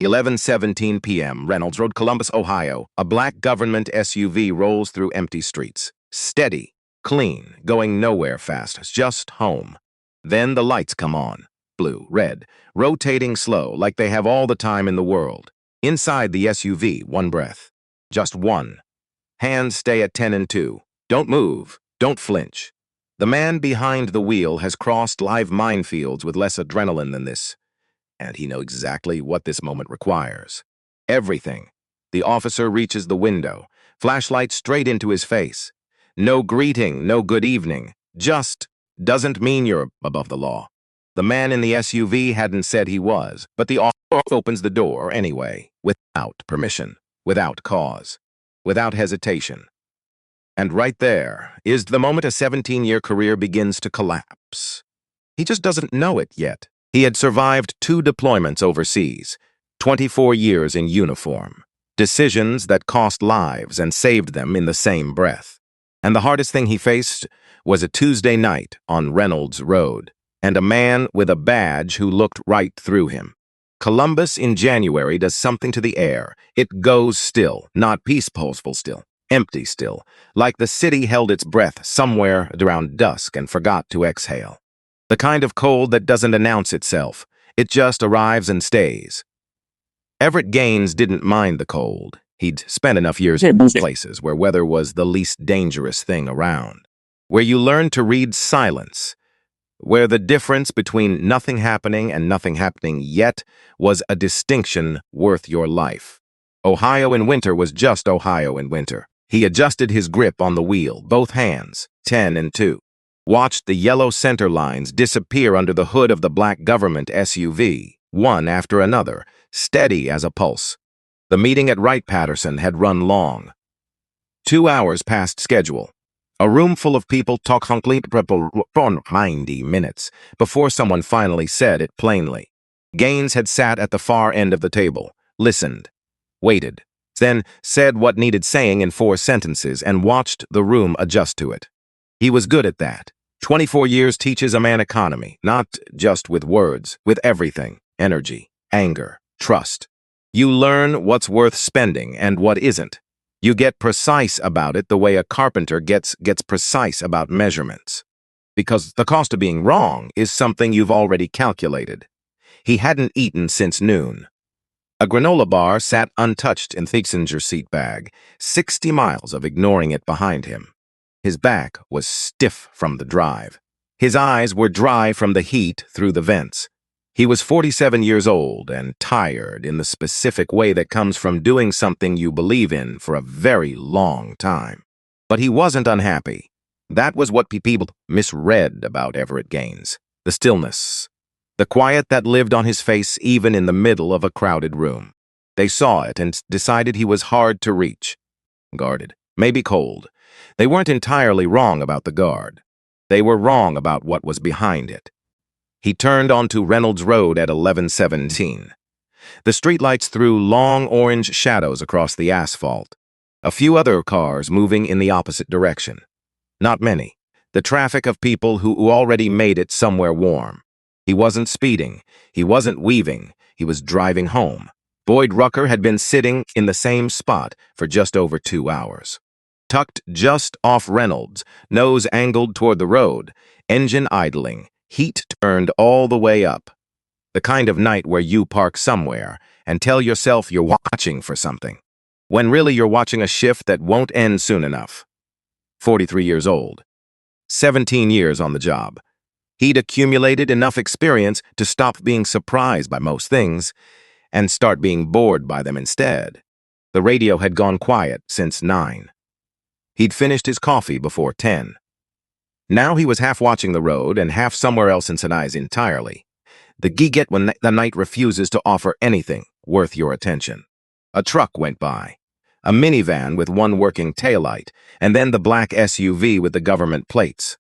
11:17 p.m., Reynolds Road, Columbus, Ohio. A black government SUV rolls through empty streets. Steady, clean, going nowhere fast, just home. Then the lights come on. Blue, red, rotating slow, like they have all the time in the world. Inside the SUV, one breath. Just one. Hands stay at 10 and 2. Don't move. Don't flinch. The man behind the wheel has crossed live minefields with less adrenaline than this. And he knows exactly what this moment requires. Everything. The officer reaches the window, flashlight straight into his face. No greeting, no good evening. Just doesn't mean you're above the law. The man in the SUV hadn't said he was, but the officer opens the door anyway, without permission, without cause, without hesitation. And right there is the moment a 17-year career begins to collapse. He just doesn't know it yet. He had survived 2 deployments overseas, 24 years in uniform, decisions that cost lives and saved them in the same breath. And the hardest thing he faced was a Tuesday night on Reynolds Road, and a man with a badge who looked right through him. Columbus in January does something to the air. It goes still, not peaceful still, empty still, like the city held its breath somewhere around dusk and forgot to exhale. The kind of cold that doesn't announce itself. It just arrives and stays. Everett Gaines didn't mind the cold. He'd spent enough years in places where weather was the least dangerous thing around, where you learned to read silence, where the difference between nothing happening and nothing happening yet was a distinction worth your life. Ohio in winter was just Ohio in winter. He adjusted his grip on the wheel, both hands, 10 and 2. Watched the yellow center lines disappear under the hood of the black government SUV, one after another, steady as a pulse. The meeting at Wright-Patterson had run long. 2 hours past schedule. A room full of people talk for 90 minutes before someone finally said it plainly. Gaines had sat at the far end of the table, listened, waited, then said what needed saying in 4 sentences and watched the room adjust to it. He was good at that. 24 years teaches a man economy, not just with words, with everything, energy, anger, trust. You learn what's worth spending and what isn't. You get precise about it the way a carpenter gets precise about measurements. Because the cost of being wrong is something you've already calculated. He hadn't eaten since noon. A granola bar sat untouched in Thiesenger's seat bag, 60 miles of ignoring it behind him. His back was stiff from the drive. His eyes were dry from the heat through the vents. He was 47 years old and tired in the specific way that comes from doing something you believe in for a very long time. But he wasn't unhappy. That was what people misread about Everett Gaines. The stillness, the quiet that lived on his face even in the middle of a crowded room. They saw it and decided he was hard to reach. Guarded, maybe cold. They weren't entirely wrong about the guard. They were wrong about what was behind it. He turned onto Reynolds Road at 11:17. The streetlights threw long orange shadows across the asphalt. A few other cars moving in the opposite direction. Not many. The traffic of people who already made it somewhere warm. He wasn't speeding. He wasn't weaving. He was driving home. Boyd Rucker had been sitting in the same spot for just over 2 hours. Tucked just off Reynolds, nose angled toward the road, engine idling, heat turned all the way up. The kind of night where you park somewhere and tell yourself you're watching for something, when really you're watching a shift that won't end soon enough. 43 years old. 17 years on the job. He'd accumulated enough experience to stop being surprised by most things and start being bored by them instead. The radio had gone quiet since 9. He'd finished his coffee before 10. Now he was half watching the road and half somewhere else in Sinai's entirely. The giget when the night refuses to offer anything worth your attention. A truck went by. A minivan with one working taillight, and then the black SUV with the government plates.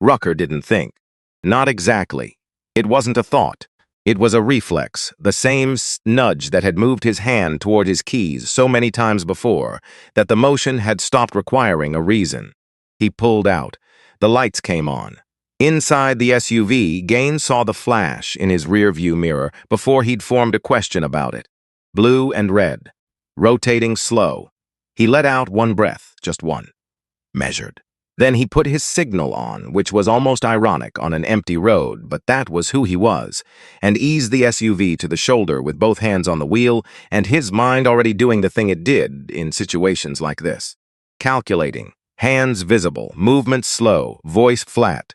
Rucker didn't think. Not exactly. It wasn't a thought. It was a reflex, the same nudge that had moved his hand toward his keys so many times before that the motion had stopped requiring a reason. He pulled out. The lights came on. Inside the SUV, Gaines saw the flash in his rearview mirror before he'd formed a question about it. blue and red, rotating slow. He let out one breath, just one, measured. Then he put his signal on, which was almost ironic on an empty road, but that was who he was, and eased the SUV to the shoulder with both hands on the wheel, and his mind already doing the thing it did in situations like this. Calculating, hands visible, movement slow, voice flat.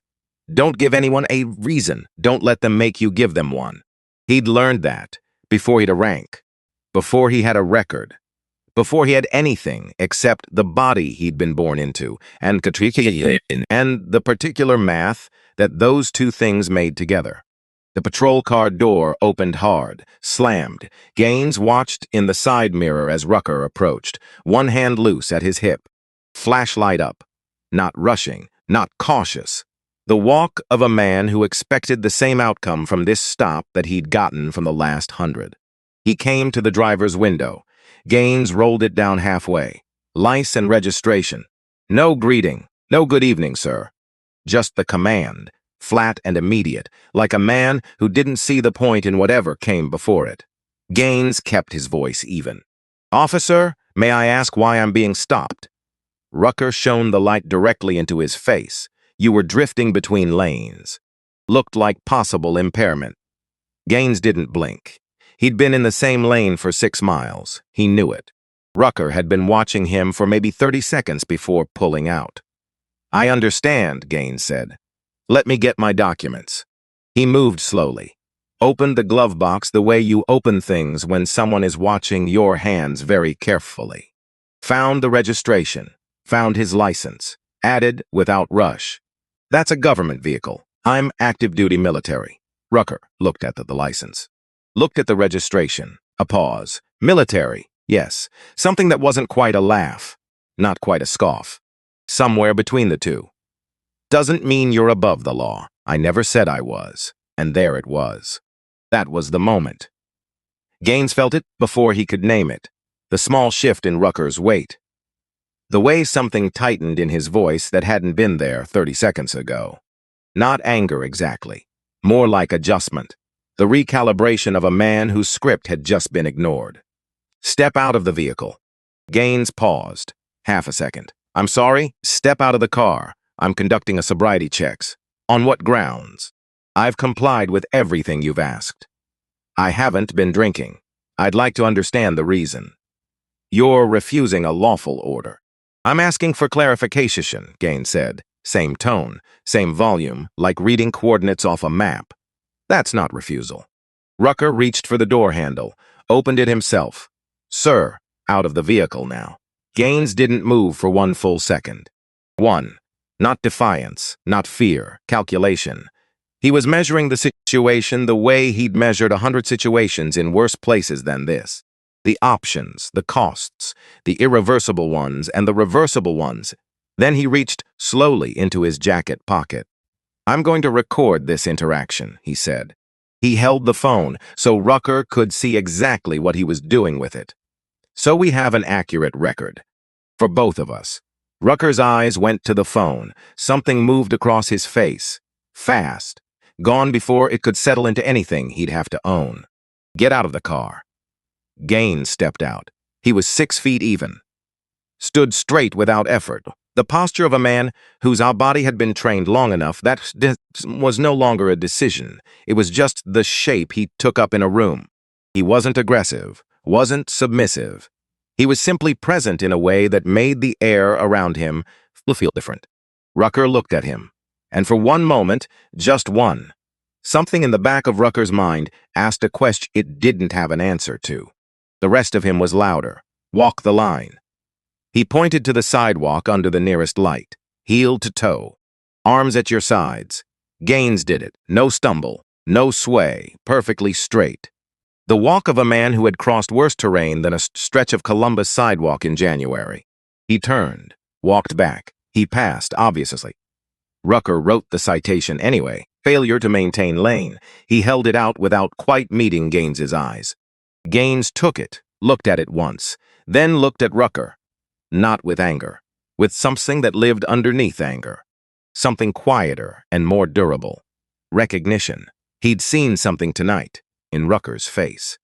Don't give anyone a reason. Don't let them make you give them one. He'd learned that before he'd a rank, before he had a record, before he had anything except the body he'd been born into, and the particular math that those two things made together. The patrol car door opened hard, slammed. Gaines watched in the side mirror as Rucker approached, one hand loose at his hip. Flashlight up. Not rushing, not cautious. The walk of a man who expected the same outcome from this stop that he'd gotten from the last 100. He came to the driver's window. Gaines rolled it down halfway. Lice and registration. No greeting. No good evening, sir. Just the command, flat and immediate, like a man who didn't see the point in whatever came before it. Gaines kept his voice even. Officer, may I ask why I'm being stopped? Rucker shone the light directly into his face. You were drifting between lanes. Looked like possible impairment. Gaines didn't blink. He'd been in the same lane for 6 miles. He knew it. Rucker had been watching him for maybe 30 seconds before pulling out. I understand, Gaines said. Let me get my documents. He moved slowly. Opened the glove box the way you open things when someone is watching your hands very carefully. Found the registration. Found his license. Added without rush. That's a government vehicle. I'm active duty military. Rucker looked at the license. Looked at the registration. A pause. Military, yes. Something that wasn't quite a laugh. Not quite a scoff. Somewhere between the two. Doesn't mean you're above the law. I never said I was. And there it was. That was the moment. Gaines felt it before he could name it. The small shift in Rucker's weight. The way something tightened in his voice that hadn't been there 30 seconds ago. Not anger exactly. More like adjustment. The recalibration of a man whose script had just been ignored. Step out of the vehicle. Gaines paused. Half a second. I'm sorry? Step out of the car. I'm conducting a sobriety checks. On what grounds? I've complied with everything you've asked. I haven't been drinking. I'd like to understand the reason. You're refusing a lawful order. I'm asking for clarification, Gaines said. Same tone, same volume, like reading coordinates off a map. That's not refusal. Rucker reached for the door handle, opened it himself. Sir, out of the vehicle now. Gaines didn't move for 1 full second. 1. Not defiance, not fear, calculation. He was measuring the situation the way he'd measured 100 situations in worse places than this. The options, the costs, the irreversible ones and the reversible ones. Then he reached slowly into his jacket pocket. I'm going to record this interaction, he said. He held the phone so Rucker could see exactly what he was doing with it. So we have an accurate record. For both of us. Rucker's eyes went to the phone. Something moved across his face. Fast. Gone before it could settle into anything he'd have to own. Get out of the car. Gaines stepped out. He was 6 feet even. Stood straight without effort. The posture of a man whose body had been trained long enough that was no longer a decision. It was just the shape he took up in a room. He wasn't aggressive, wasn't submissive. He was simply present in a way that made the air around him feel different. Rucker looked at him, and for one moment, just one, something in the back of Rucker's mind asked a question it didn't have an answer to. The rest of him was louder. Walk the line. He pointed to the sidewalk under the nearest light, heel to toe, arms at your sides. Gaines did it. No stumble, no sway, perfectly straight. The walk of a man who had crossed worse terrain than a stretch of Columbus sidewalk in January. He turned, walked back. He passed, obviously. Rucker wrote the citation anyway. Failure to maintain lane. He held it out without quite meeting Gaines's eyes. Gaines took it, looked at it once, then looked at Rucker. Not with anger, with something that lived underneath anger. Something quieter and more durable. Recognition. He'd seen something tonight, in Rucker's face.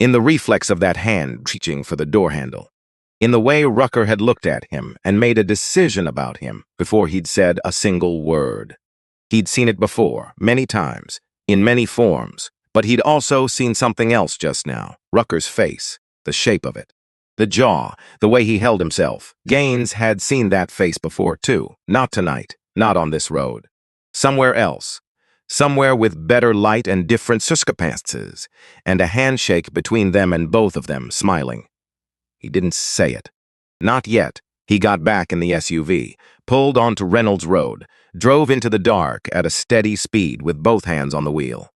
in the reflex of that hand reaching for the door handle, in the way Rucker had looked at him and made a decision about him before he'd said a single word. He'd seen it before, many times, in many forms, but he'd also seen something else just now, Rucker's face, the shape of it. The jaw, the way he held himself. Gaines had seen that face before, too. Not tonight, not on this road. Somewhere else. Somewhere with better light and different circumstances, and a handshake between them and both of them, smiling. He didn't say it. Not yet. He got back in the SUV, pulled onto Reynolds Road, drove into the dark at a steady speed with both hands on the wheel.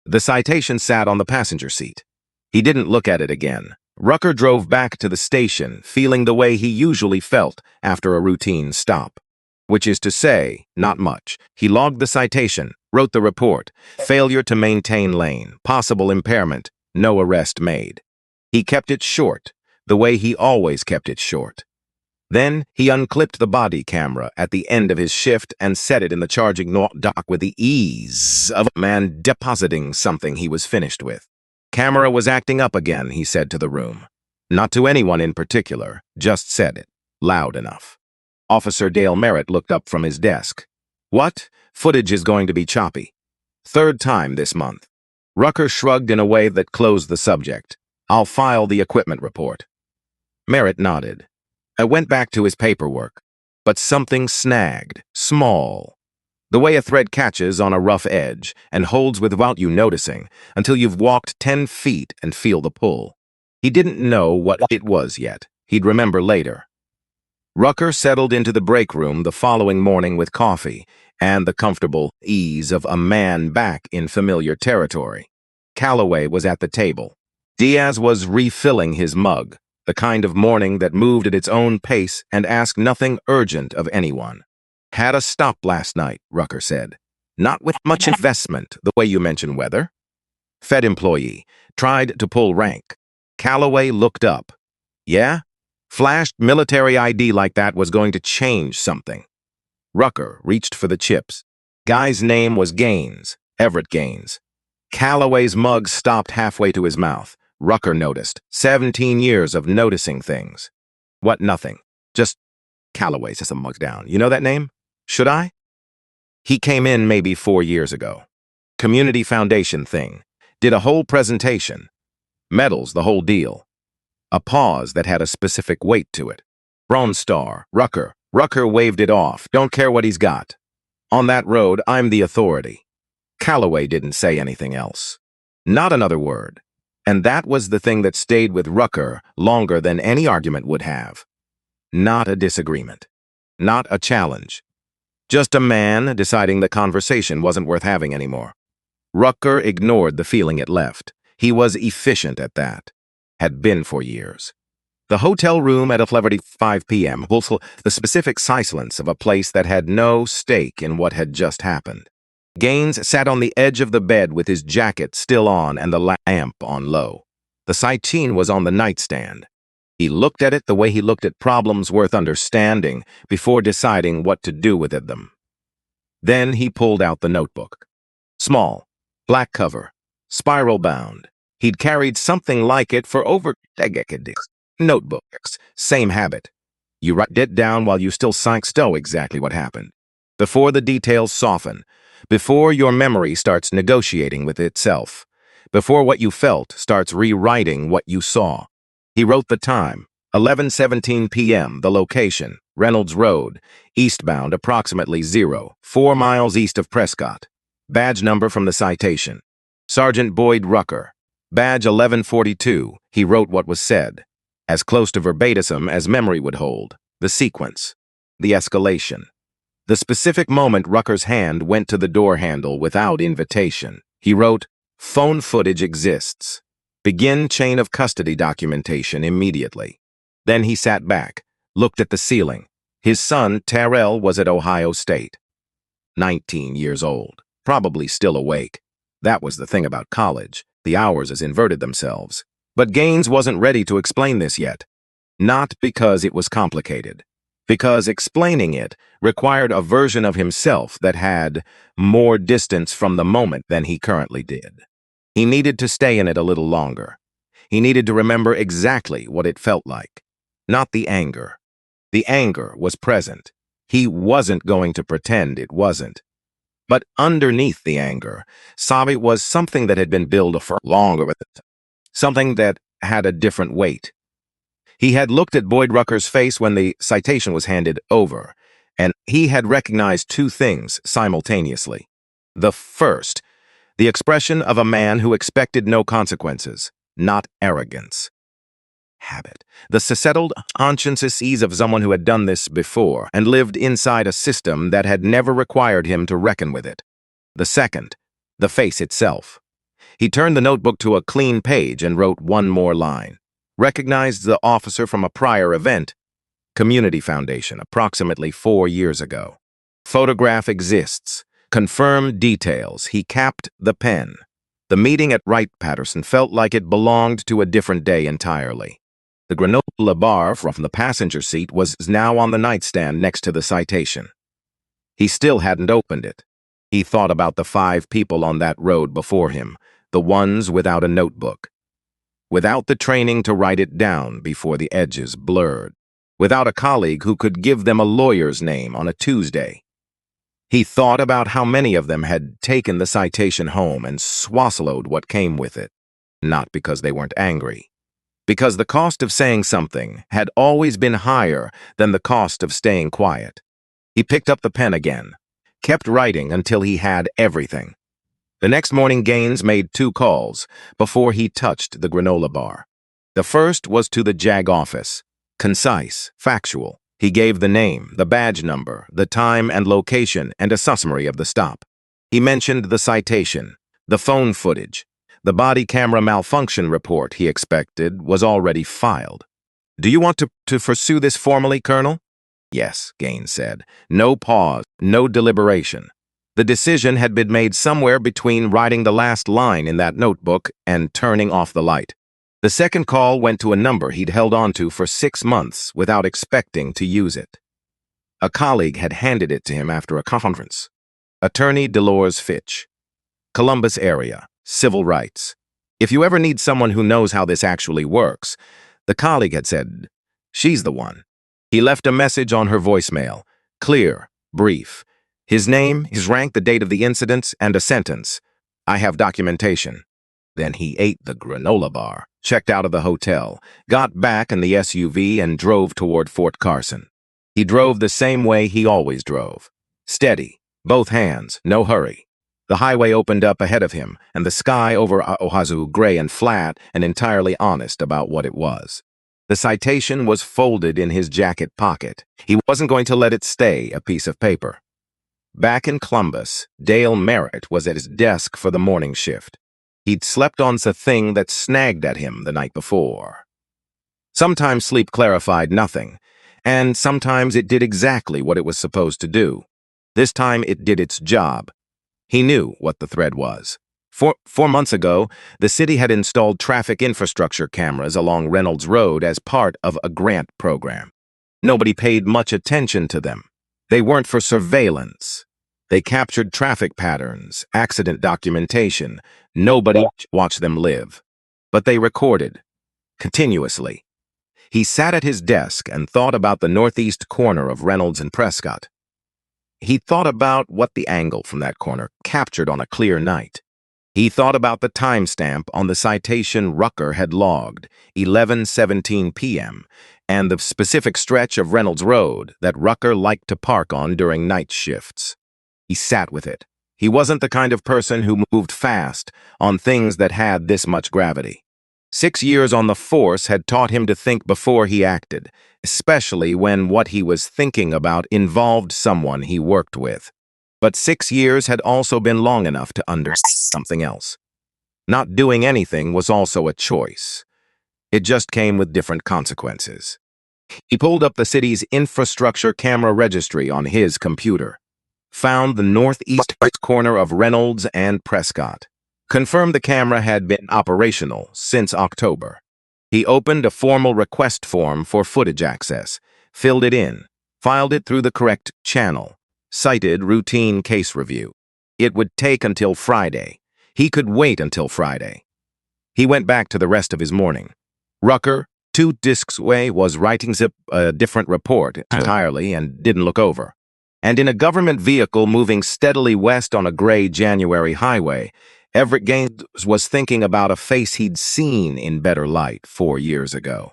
The citation sat on the passenger seat. He didn't look at it again. Rucker drove back to the station, feeling the way he usually felt after a routine stop. Which is to say, not much. He logged the citation, wrote the report, failure to maintain lane, possible impairment, no arrest made. He kept it short, the way he always kept it short. Then he unclipped the body camera at the end of his shift and set it in the charging dock with the ease of a man depositing something he was finished with. Camera was acting up again, he said to the room. Not to anyone in particular, just said it, loud enough. Officer Dale Merritt looked up from his desk. What? Footage is going to be choppy. Third time this month. Rucker shrugged in a way that closed the subject. I'll file the equipment report. Merritt nodded. I went back to his paperwork, but something snagged, small. The way a thread catches on a rough edge and holds without you noticing until you've walked 10 feet and feel the pull. He didn't know what it was yet. He'd remember later. Rucker settled into the break room the following morning with coffee and the comfortable ease of a man back in familiar territory. Calloway was at the table. Diaz was refilling his mug, the kind of morning that moved at its own pace and asked nothing urgent of anyone. Had a stop last night, Rucker said. Not with much investment, the way you mention weather. Fed employee. Tried to pull rank. Calloway looked up. Yeah? Flashed military ID like that was going to change something. Rucker reached for the chips. Guy's name was Gaines, Everett Gaines. Calloway's mug stopped halfway to his mouth. Rucker noticed. 17 years of noticing things. What nothing? Just Calloway, just a mug down. You know that name? Should I? He came in maybe 4 years ago. Community Foundation thing. Did a whole presentation. Medals, the whole deal. A pause that had a specific weight to it. Bronze Star, Rucker. Rucker waved it off. Don't care what he's got. On that road, I'm the authority. Calloway didn't say anything else. Not another word. And that was the thing that stayed with Rucker longer than any argument would have. Not a disagreement. Not a challenge. Just a man deciding the conversation wasn't worth having anymore. Rucker ignored the feeling it left. He was efficient at that. Had been for years. The hotel room at 11:05 p.m. Also the specific silence of a place that had no stake in what had just happened. Gaines sat on the edge of the bed with his jacket still on and the lamp on low. The sighteen was on the nightstand. He looked at it the way he looked at problems worth understanding before deciding what to do with them. Then he pulled out the notebook. Small, black cover, spiral bound. He'd carried something like it for over decades. Notebooks, same habit. You write it down while you still know exactly what happened. Before the details soften, before your memory starts negotiating with itself, before what you felt starts rewriting what you saw. He wrote the time, 11:17 p.m., the location, Reynolds Road, eastbound approximately 4 miles east of Prescott. Badge number from the citation. Sergeant Boyd Rucker. Badge 1142, he wrote what was said. As close to verbatim as memory would hold. The sequence. The escalation. The specific moment Rucker's hand went to the door handle without invitation. He wrote, phone footage exists. Begin chain of custody documentation immediately. Then he sat back, looked at the ceiling. His son, Terrell, was at Ohio State. 19 years old, probably still awake. That was the thing about college. The hours has inverted themselves. But Gaines wasn't ready to explain this yet. Not because it was complicated. Because explaining it required a version of himself that had more distance from the moment than he currently did. He needed to stay in it a little longer. He needed to remember exactly what it felt like. Not the anger. The anger was present. He wasn't going to pretend it wasn't. But underneath the anger, Sabi was something that had been built for longer with it. Something that had a different weight. He had looked at Boyd Rucker's face when the citation was handed over, and he had recognized two things simultaneously. The first, the expression of a man who expected no consequences, not arrogance. Habit. The settled consciences of someone who had done this before and lived inside a system that had never required him to reckon with it. The second, the face itself. He turned the notebook to a clean page and wrote one more line. Recognized the officer from a prior event. Community Foundation, approximately 4 years ago. Photograph exists. Confirmed details. He capped the pen. The meeting at Wright-Patterson felt like it belonged to a different day entirely. The granola bar from the passenger seat was now on the nightstand next to the citation. He still hadn't opened it. He thought about the 5 people on that road before him, the ones without a notebook. Without the training to write it down before the edges blurred. Without a colleague who could give them a lawyer's name on a Tuesday. He thought about how many of them had taken the citation home and swallowed what came with it. Not because they weren't angry. Because the cost of saying something had always been higher than the cost of staying quiet. He picked up the pen again, kept writing until he had everything. The next morning, Gaines made 2 calls before he touched the granola bar. The first was to the JAG office. Concise, factual. He gave the name, the badge number, the time and location, and a summary of the stop. He mentioned the citation, the phone footage. The body camera malfunction report, he expected, was already filed. "Do you want to pursue this formally, Colonel?" "Yes," Gaines said. No pause, no deliberation. The decision had been made somewhere between writing the last line in that notebook and turning off the light. The second call went to a number he'd held on to for 6 months without expecting to use it. A colleague had handed it to him after a conference. Attorney Dolores Fitch. Columbus area. Civil rights. "If you ever need someone who knows how this actually works," the colleague had said, "she's the one." He left a message on her voicemail. Clear, brief. His name, his rank, the date of the incidents, and a sentence. "I have documentation." Then he ate the granola bar, checked out of the hotel, got back in the SUV, and drove toward Fort Carson. He drove the same way he always drove. Steady, both hands, no hurry. The highway opened up ahead of him, and the sky over Oahu gray and flat and entirely honest about what it was. The citation was folded in his jacket pocket. He wasn't going to let it stay a piece of paper. Back in Columbus, Dale Merritt was at his desk for the morning shift. He'd slept on the thing that snagged at him the night before. Sometimes sleep clarified nothing, and sometimes it did exactly what it was supposed to do. This time it did its job. He knew what the thread was. 4 months ago, the city had installed traffic infrastructure cameras along Reynolds Road as part of a grant program. Nobody paid much attention to them. They weren't for surveillance. They captured traffic patterns, accident documentation. Nobody watched them live. But they recorded, continuously. He sat at his desk and thought about the northeast corner of Reynolds and Prescott. He thought about what the angle from that corner captured on a clear night. He thought about the timestamp on the citation Rucker had logged, 11:17 p.m., and the specific stretch of Reynolds Road that Rucker liked to park on during night shifts. He sat with it. He wasn't the kind of person who moved fast on things that had this much gravity. 6 years on the force had taught him to think before he acted, especially when what he was thinking about involved someone he worked with. But 6 years had also been long enough to understand something else. Not doing anything was also a choice. It just came with different consequences. He pulled up the city's infrastructure camera registry on his computer, found the northeast corner of Reynolds and Prescott, confirmed the camera had been operational since October. He opened a formal request form for footage access, filled it in, filed it through the correct channel, cited routine case review. It would take until Friday. He could wait until Friday. He went back to the rest of his morning. Rucker, 2 discs away, was writing a different report entirely and didn't look over. And in a government vehicle moving steadily west on a gray January highway, Everett Gaines was thinking about a face he'd seen in better light 4 years ago.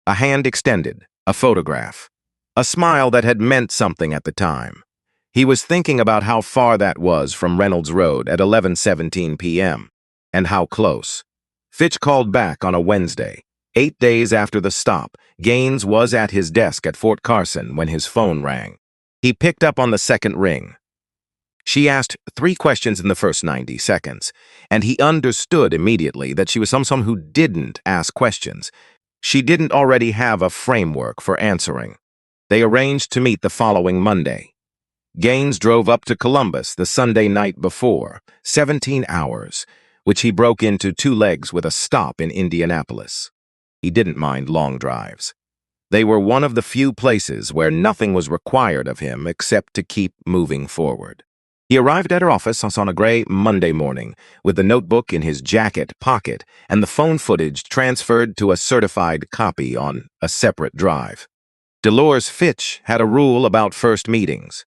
A hand extended, a photograph, a smile that had meant something at the time. He was thinking about how far that was from Reynolds Road at 11:17 p.m. and how close. Fitch called back on a Wednesday. 8 days after the stop, Gaines was at his desk at Fort Carson when his phone rang. He picked up on the second ring. She asked 3 questions in the first 90 seconds, and he understood immediately that she was someone who didn't ask questions. She didn't already have a framework for answering. They arranged to meet the following Monday. Gaines drove up to Columbus the Sunday night before, 17 hours, which he broke into 2 legs with a stop in Indianapolis. He didn't mind long drives. They were one of the few places where nothing was required of him except to keep moving forward. He arrived at her office on a gray Monday morning with the notebook in his jacket pocket and the phone footage transferred to a certified copy on a separate drive. Dolores Fitch had a rule about first meetings.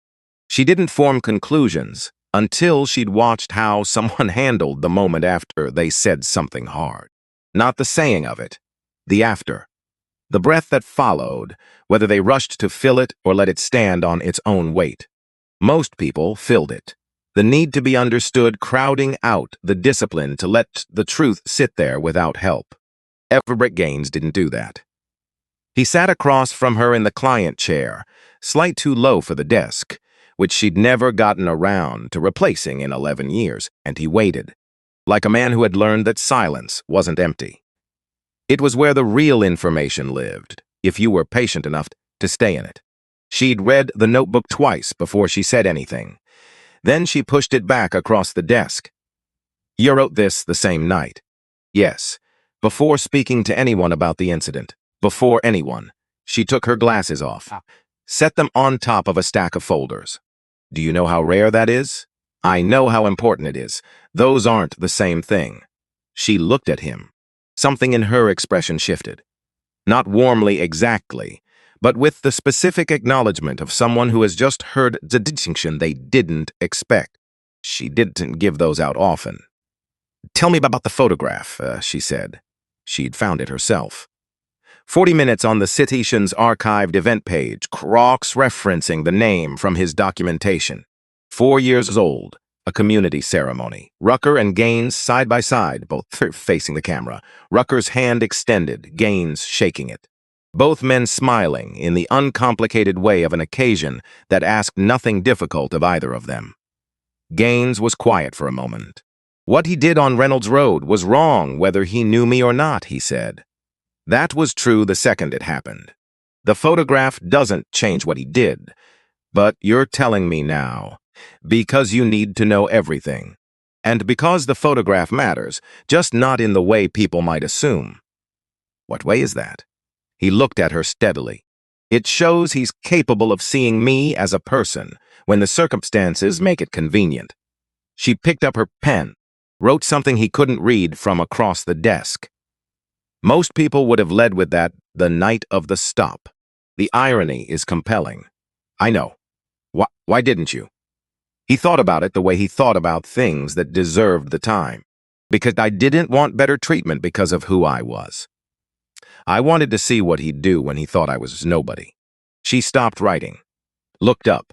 She didn't form conclusions until she'd watched how someone handled the moment after they said something hard. Not the saying of it, the after. The breath that followed, whether they rushed to fill it or let it stand on its own weight. Most people filled it. The need to be understood crowding out the discipline to let the truth sit there without help. Everett Gaines didn't do that. He sat across from her in the client chair, slight too low for the desk, which she'd never gotten around to replacing in 11 years, and he waited, like a man who had learned that silence wasn't empty. It was where the real information lived, if you were patient enough to stay in it. She'd read the notebook twice before she said anything. Then she pushed it back across the desk. You wrote this the same night. Yes, before speaking to anyone about the incident. Before anyone. She took her glasses off. Set them on top of a stack of folders. Do you know how rare that is? I know how important it is. Those aren't the same thing. She looked at him. Something in her expression shifted. Not warmly exactly, but with the specific acknowledgement of someone who has just heard the distinction they didn't expect. She didn't give those out often. Tell me about the photograph, she said. She'd found it herself. 40 minutes on the Citation's archived event page, cross-referencing the name from his documentation. 4 years old, a community ceremony. Rucker and Gaines side by side, both facing the camera. Rucker's hand extended, Gaines shaking it. Both men smiling in the uncomplicated way of an occasion that asked nothing difficult of either of them. Gaines was quiet for a moment. What he did on Reynolds Road was wrong whether he knew me or not, he said. That was true the second it happened. The photograph doesn't change what he did, but you're telling me now, because you need to know everything, and because the photograph matters, just not in the way people might assume. What way is that? He looked at her steadily. It shows he's capable of seeing me as a person when the circumstances make it convenient. She picked up her pen, wrote something he couldn't read from across the desk. Most people would have led with that the night of the stop. The irony is compelling. I know. Why didn't you? He thought about it the way he thought about things that deserved the time. Because I didn't want better treatment because of who I was. I wanted to see what he'd do when he thought I was nobody. She stopped writing. Looked up.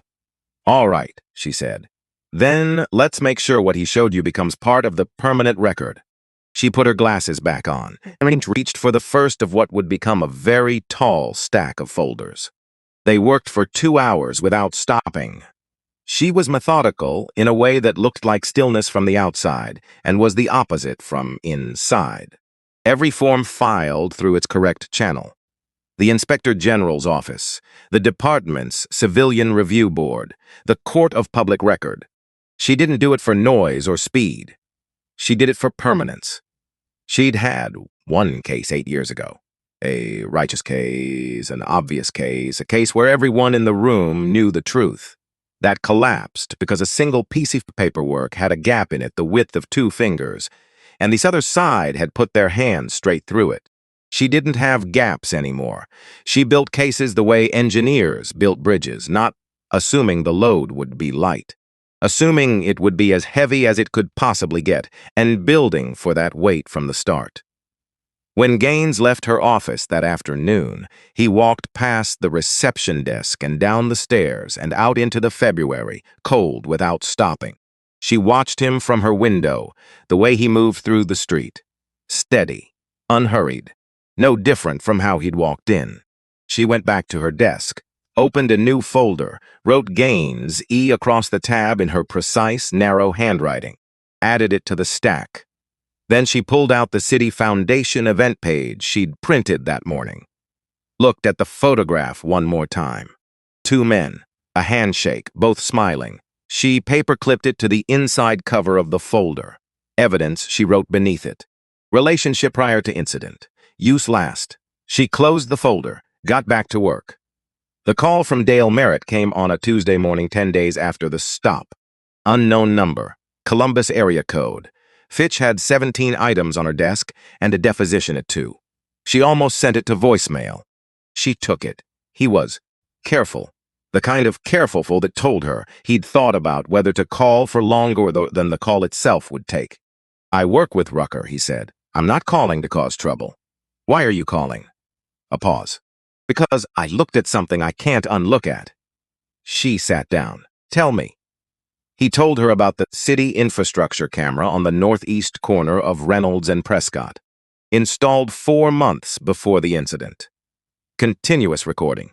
All right, she said. Then let's make sure what he showed you becomes part of the permanent record. She put her glasses back on and reached for the first of what would become a very tall stack of folders. They worked for 2 hours without stopping. She was methodical in a way that looked like stillness from the outside and was the opposite from inside. Every form filed through its correct channel. The Inspector General's office, the department's Civilian Review Board, the Court of Public Record. She didn't do it for noise or speed. She did it for permanence. She'd had one case 8 years ago. A righteous case, an obvious case, a case where everyone in the room knew the truth. That collapsed because a single piece of paperwork had a gap in it the width of 2 fingers. and this other side had put their hands straight through it. She didn't have gaps anymore. She built cases the way engineers built bridges, not assuming the load would be light, assuming it would be as heavy as it could possibly get, and building for that weight from the start. When Gaines left her office that afternoon, he walked past the reception desk and down the stairs and out into the February, cold without stopping. She watched him from her window, the way he moved through the street. Steady, unhurried, no different from how he'd walked in. She went back to her desk, opened a new folder, wrote Gaines E across the tab in her precise, narrow handwriting, added it to the stack. Then she pulled out the City Foundation event page she'd printed that morning. Looked at the photograph one more time. Two men, a handshake, both smiling. She paper-clipped it to the inside cover of the folder. Evidence, she wrote beneath it. Relationship prior to incident. Use last. She closed the folder, got back to work. The call from Dale Merritt came on a Tuesday morning 10 days after the stop. Unknown number. Columbus area code. Fitch had 17 items on her desk and a deposition at 2. She almost sent it to voicemail. She took it. He was careful. The kind of careful that told her he'd thought about whether to call for longer than the call itself would take. I work with Rucker, he said. I'm not calling to cause trouble. Why are you calling? A pause. Because I looked at something I can't unlook at. She sat down. Tell me. He told her about the city infrastructure camera on the northeast corner of Reynolds and Prescott, installed 4 months before the incident. Continuous recording.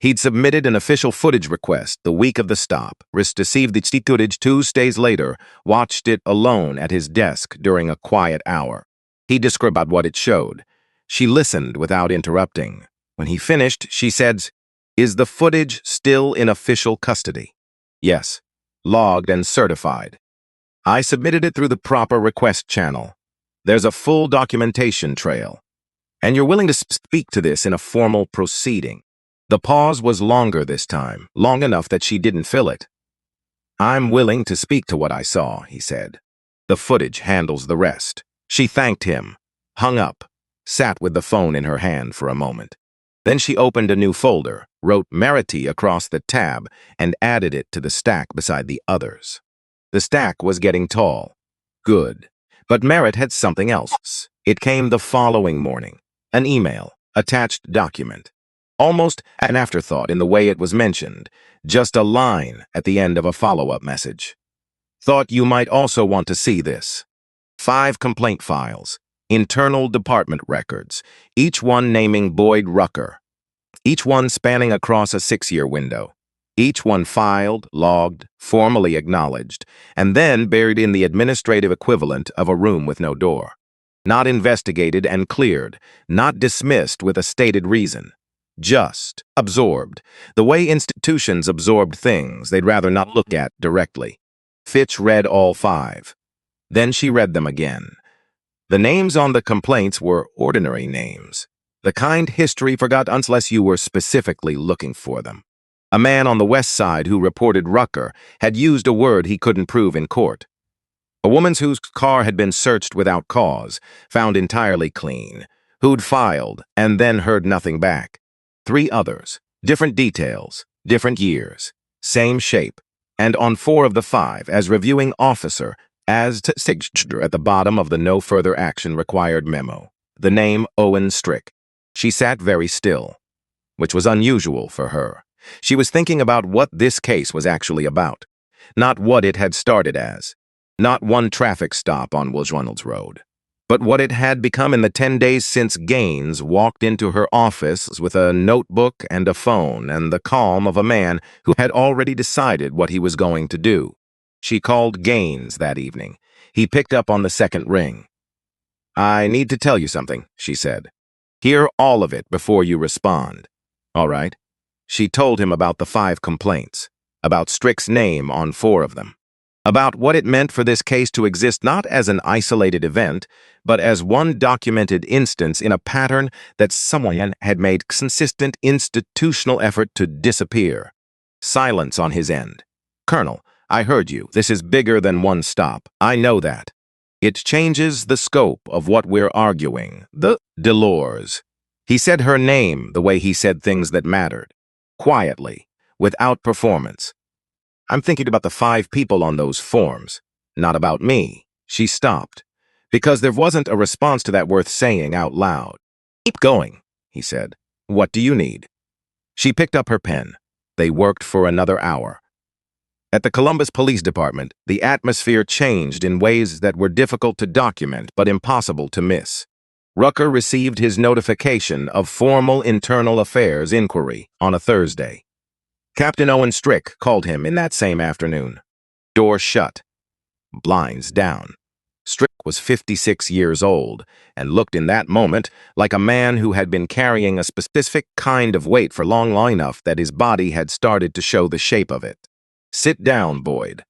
He'd submitted an official footage request the week of the stop, received the footage 2 days later, watched it alone at his desk during a quiet hour. He described what it showed. She listened without interrupting. When he finished, she said, "Is the footage still in official custody?" "Yes. Logged and certified. I submitted it through the proper request channel. There's a full documentation trail. And you're willing to speak to this in a formal proceeding." The pause was longer this time, long enough that she didn't fill it. "I'm willing to speak to what I saw," he said. "The footage handles the rest." She thanked him, hung up, sat with the phone in her hand for a moment. Then she opened a new folder, wrote Merity across the tab, and added it to the stack beside the others. The stack was getting tall. Good. But Merritt had something else. It came the following morning. An email, attached document. Almost an afterthought in the way it was mentioned, just a line at the end of a follow-up message. "Thought you might also want to see this. 5 complaint files. Internal department records, each one naming Boyd Rucker, each one spanning across a 6-year window, each one filed, logged, formally acknowledged, and then buried in the administrative equivalent of a room with no door. Not investigated and cleared, not dismissed with a stated reason. Just absorbed, the way institutions absorbed things they'd rather not look at directly." Fitch read all 5. Then she read them again. The names on the complaints were ordinary names, the kind history forgot unless you were specifically looking for them. A man on the west side who reported Rucker had used a word he couldn't prove in court. A woman whose car had been searched without cause, found entirely clean, who'd filed and then heard nothing back. 3 others, different details, different years, same shape, and on 4 of the 5 as reviewing officer, as to signature at the bottom of the no further action required memo, the name Owen Strick. She sat very still, which was unusual for her. She was thinking about what this case was actually about, not what it had started as, not one traffic stop on Reynolds Road, but what it had become in the 10 days since Gaines walked into her office with a notebook and a phone and the calm of a man who had already decided what he was going to do. She called Gaines that evening. He picked up on the second ring. "I need to tell you something," she said. "Hear all of it before you respond." "All right." She told him about the 5 complaints, about Strick's name on 4 of them, about what it meant for this case to exist not as an isolated event, but as one documented instance in a pattern that someone had made consistent institutional effort to disappear. Silence on his end. "Colonel, I heard you. This is bigger than one stop. I know that. It changes the scope of what we're arguing. The Dolores. He said her name the way he said things that mattered. Quietly, without performance. I'm thinking about the 5 people on those forms, not about me. She stopped, because there wasn't a response to that worth saying out loud. Keep going, he said. What do you need? She picked up her pen. They worked for another hour. At the Columbus Police Department, the atmosphere changed in ways that were difficult to document but impossible to miss. Rucker received his notification of formal internal affairs inquiry on a Thursday. Captain Owen Strick called him in that same afternoon. Door shut. Blinds down. Strick was 56 years old and looked in that moment like a man who had been carrying a specific kind of weight for long enough that his body had started to show the shape of it. Sit down, Boyd.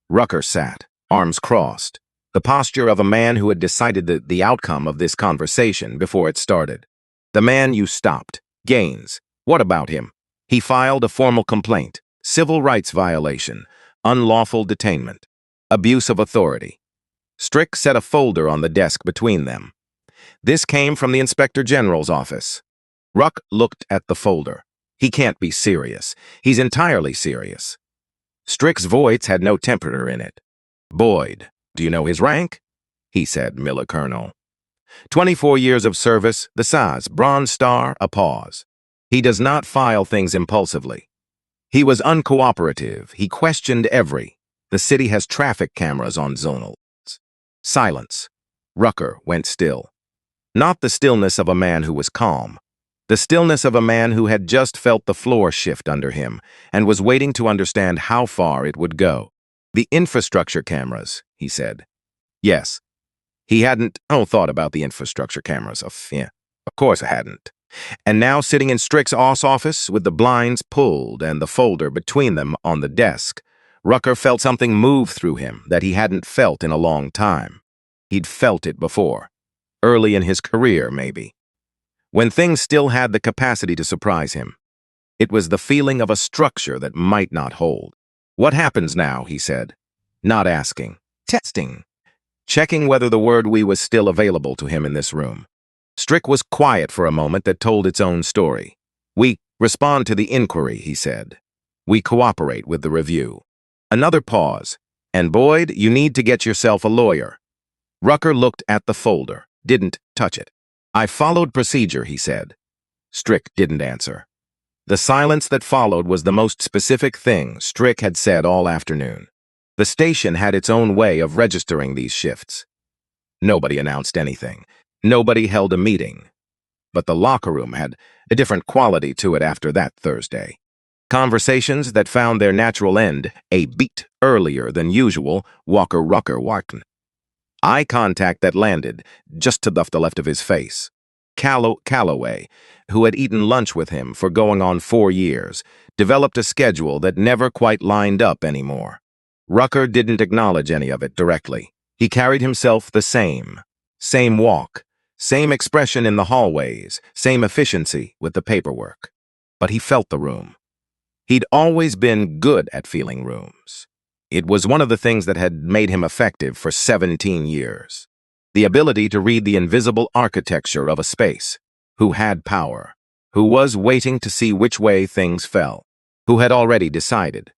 Rucker sat, arms crossed, the posture of a man who had decided the outcome of this conversation before it started. The man you stopped, Gaines. What about him? He filed a formal complaint, civil rights violation, unlawful detainment, abuse of authority. Strick set a folder on the desk between them. This came from the Inspector General's office. Ruck looked at the folder. He can't be serious. He's entirely serious. Strick's voice had no temper in it. Boyd, do you know his rank? He said, Miller Colonel. 24 years of service, the size, Bronze Star, a pause. He does not file things impulsively. He was uncooperative. He questioned every. The city has traffic cameras on zonal. Silence. Rucker went still. Not the stillness of a man who was calm. The stillness of a man who had just felt the floor shift under him and was waiting to understand how far it would go. The infrastructure cameras, he said. Yes. He hadn't thought about the infrastructure cameras. Of course I hadn't. And now sitting in Strick's office with the blinds pulled and the folder between them on the desk, Rucker felt something move through him that he hadn't felt in a long time. He'd felt it before. Early in his career, maybe. When things still had the capacity to surprise him. It was the feeling of a structure that might not hold. What happens now, he said. Not asking. Testing. Checking whether the word "we" was still available to him in this room. Strick was quiet for a moment that told its own story. We respond to the inquiry, he said. We cooperate with the review. Another pause. And Boyd, you need to get yourself a lawyer. Rucker looked at the folder, didn't touch it. I followed procedure, he said. Strick didn't answer. The silence that followed was the most specific thing Strick had said all afternoon. The station had its own way of registering these shifts. Nobody announced anything. Nobody held a meeting. But the locker room had a different quality to it after that Thursday. Conversations that found their natural end a beat earlier than usual, Rucker walked. Eye contact that landed just to the left of his face. Calloway, who had eaten lunch with him for going on 4 years, developed a schedule that never quite lined up anymore. Rucker didn't acknowledge any of it directly. He carried himself the same. Same walk, same expression in the hallways, same efficiency with the paperwork. But he felt the room. He'd always been good at feeling rooms. It was one of the things that had made him effective for 17 years. The ability to read the invisible architecture of a space, who had power, who was waiting to see which way things fell, who had already decided.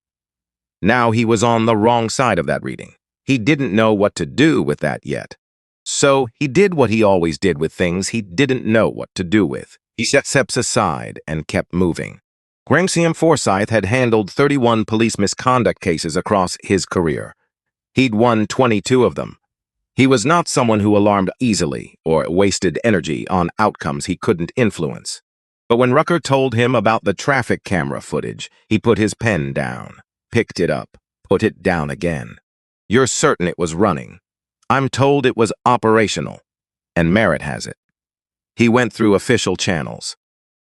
Now he was on the wrong side of that reading. He didn't know what to do with that yet. So he did what he always did with things he didn't know what to do with. He set steps aside and kept moving. Gramscium Forsyth had handled 31 police misconduct cases across his career. He'd won 22 of them. He was not someone who alarmed easily or wasted energy on outcomes he couldn't influence. But when Rucker told him about the traffic camera footage, he put his pen down, picked it up, put it down again. You're certain it was running? I'm told it was operational, and Merritt has it. He went through official channels.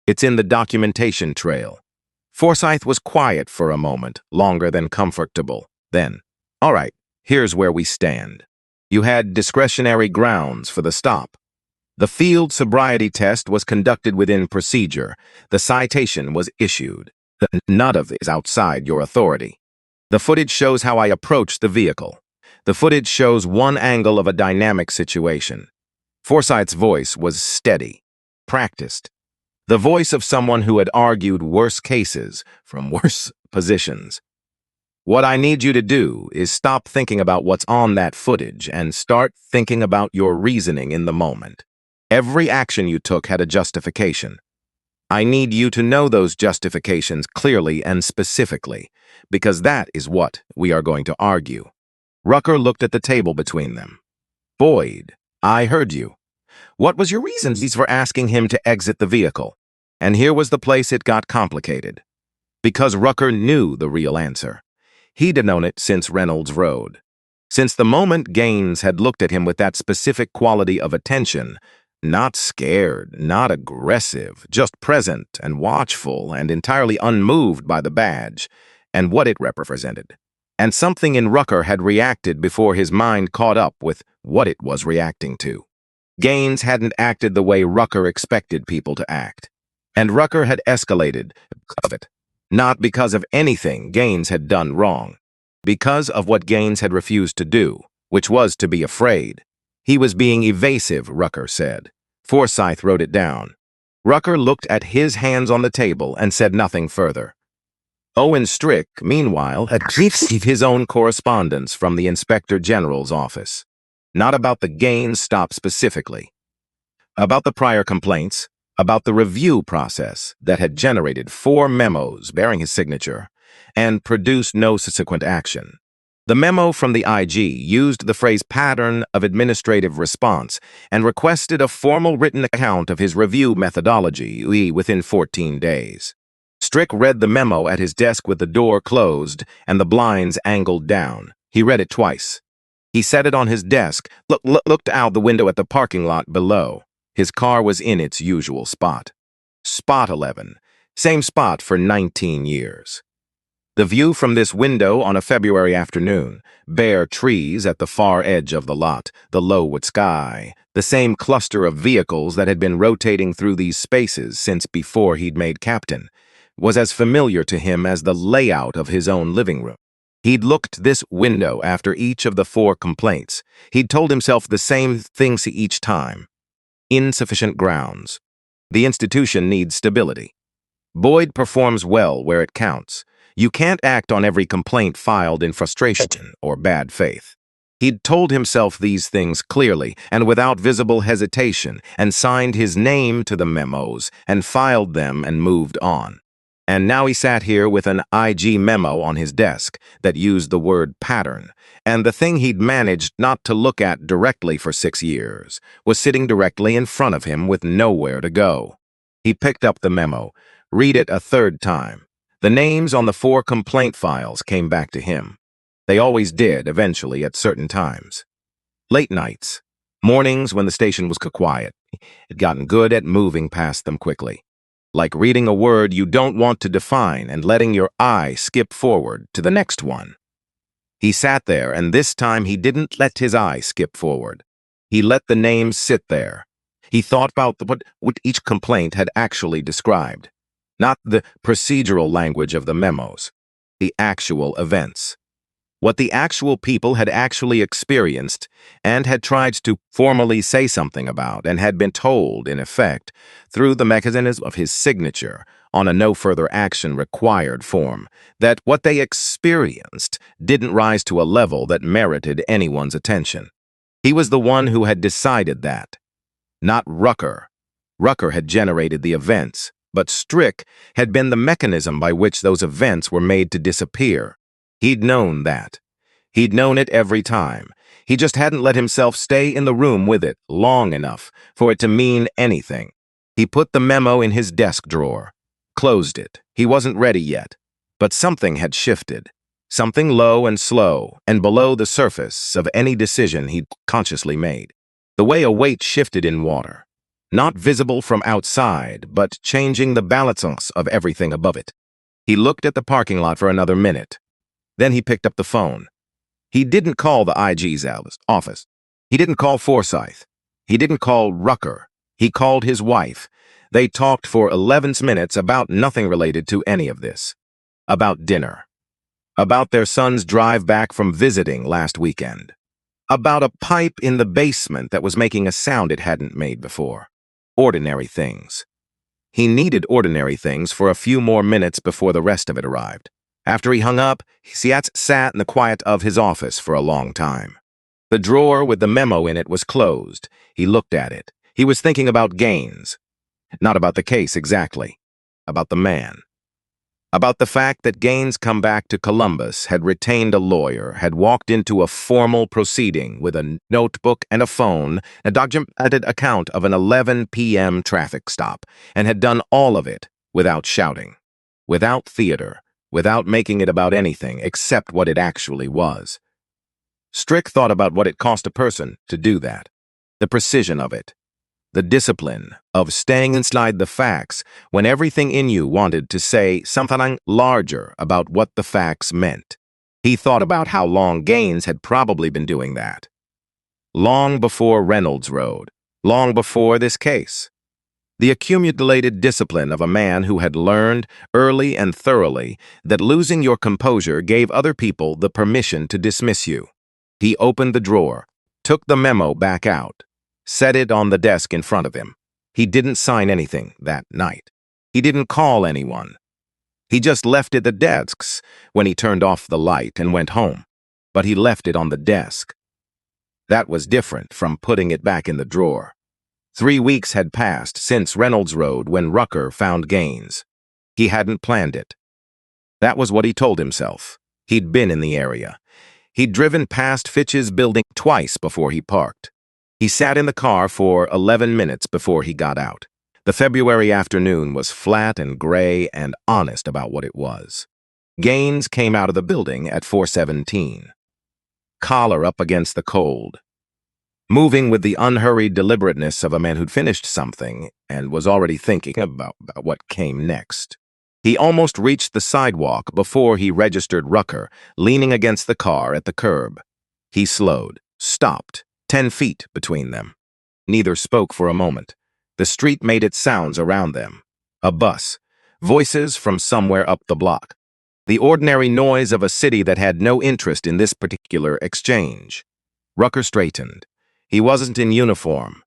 It's in the documentation trail. Forsyth was quiet for a moment, longer than comfortable. Then, all right, here's where we stand. You had discretionary grounds for the stop. The field sobriety test was conducted within procedure. The citation was issued. None of it is outside your authority. The footage shows how I approached the vehicle. The footage shows one angle of a dynamic situation. Forsyth's voice was steady, practiced. The voice of someone who had argued worse cases from worse positions. What I need you to do is stop thinking about what's on that footage and start thinking about your reasoning in the moment. Every action you took had a justification. I need you to know those justifications clearly and specifically, because that is what we are going to argue. Rucker looked at the table between them. Boyd, I heard you. What was your reasons for asking him to exit the vehicle? And here was the place it got complicated. Because Rucker knew the real answer. He'd have known it since Reynolds Road. Since the moment Gaines had looked at him with that specific quality of attention, not scared, not aggressive, just present and watchful and entirely unmoved by the badge and what it represented. And something in Rucker had reacted before his mind caught up with what it was reacting to. Gaines hadn't acted the way Rucker expected people to act. And Rucker had escalated of it. Not because of anything Gaines had done wrong. Because of what Gaines had refused to do, which was to be afraid. He was being evasive, Rucker said. Forsyth wrote it down. Rucker looked at his hands on the table and said nothing further. Owen Strick, meanwhile, had received his own correspondence from the Inspector General's office. Not about the Gaines stop specifically. About the prior complaints, about the review process that had generated 4 memos bearing his signature and produced no subsequent action. The memo from the IG used the phrase pattern of administrative response and requested a formal written account of his review methodology within 14 days. Strick read the memo at his desk with the door closed and the blinds angled down. He read it twice. He set it on his desk, looked out the window at the parking lot below. His car was in its usual spot. Spot 11. Same spot for 19 years. The view from this window on a February afternoon, bare trees at the far edge of the lot, the low-wood sky, the same cluster of vehicles that had been rotating through these spaces since before he'd made captain, was as familiar to him as the layout of his own living room. He'd looked this window after each of the 4 complaints. He'd told himself the same things each time. Insufficient grounds. The institution needs stability. Boyd performs well where it counts. You can't act on every complaint filed in frustration or bad faith. He'd told himself these things clearly and without visible hesitation and signed his name to the memos and filed them and moved on. And now he sat here with an IG memo on his desk that used the word pattern, and the thing he'd managed not to look at directly for 6 years was sitting directly in front of him with nowhere to go. He picked up the memo, read it a 3rd time. The names on the 4 complaint files came back to him. They always did, eventually, at certain times. Late nights, mornings when the station was quiet. He'd gotten good at moving past them quickly. Like reading a word you don't want to define and letting your eye skip forward to the next one. He sat there, and this time he didn't let his eye skip forward. He let the names sit there. He thought about what each complaint had actually described. Not the procedural language of the memos, the actual events. What the actual people had actually experienced and had tried to formally say something about and had been told, in effect, through the mechanism of his signature on a no further action required form, that what they experienced didn't rise to a level that merited anyone's attention. He was the one who had decided that. Not Rucker. Rucker had generated the events, but Strick had been the mechanism by which those events were made to disappear. He'd known that. He'd known it every time. He just hadn't let himself stay in the room with it long enough for it to mean anything. He put the memo in his desk drawer, closed it. He wasn't ready yet. But something had shifted. Something low and slow and below the surface of any decision he'd consciously made. The way a weight shifted in water. Not visible from outside, but changing the balance of everything above it. He looked at the parking lot for another minute. Then he picked up the phone. He didn't call the IG's office. He didn't call Forsyth. He didn't call Rucker. He called his wife. They talked for 11 minutes about nothing related to any of this. About dinner. About their son's drive back from visiting last weekend. About a pipe in the basement that was making a sound it hadn't made before. Ordinary things. He needed ordinary things for a few more minutes before the rest of it arrived. After he hung up, Siat sat in the quiet of his office for a long time. The drawer with the memo in it was closed. He looked at it. He was thinking about Gaines. Not about the case exactly. About the man. About the fact that Gaines come back to Columbus, had retained a lawyer, had walked into a formal proceeding with a notebook and a phone, a documented account of an 11 p.m. traffic stop, and had done all of it without shouting, without theater, without making it about anything except what it actually was. Strick thought about what it cost a person to do that, the precision of it, the discipline of staying inside the facts when everything in you wanted to say something larger about what the facts meant. He thought about how long Gaines had probably been doing that. Long before Reynolds Road, long before this case. The accumulated discipline of a man who had learned early and thoroughly that losing your composure gave other people the permission to dismiss you. He opened the drawer, took the memo back out, set it on the desk in front of him. He didn't sign anything that night. He didn't call anyone. He just left it at the desks when he turned off the light and went home. But he left it on the desk. That was different from putting it back in the drawer. 3 weeks had passed since Reynolds Road when Rucker found Gaines. He hadn't planned it. That was what he told himself. He'd been in the area. He'd driven past Fitch's building twice before he parked. He sat in the car for 11 minutes before he got out. The February afternoon was flat and gray and honest about what it was. Gaines came out of the building at 4:17. Collar up against the cold. Moving with the unhurried deliberateness of a man who'd finished something and was already thinking about what came next. He almost reached the sidewalk before he registered Rucker, leaning against the car at the curb. He slowed, stopped, 10 feet between them. Neither spoke for a moment. The street made its sounds around them. A bus. Voices from somewhere up the block. The ordinary noise of a city that had no interest in this particular exchange. Rucker straightened. He wasn't in uniform.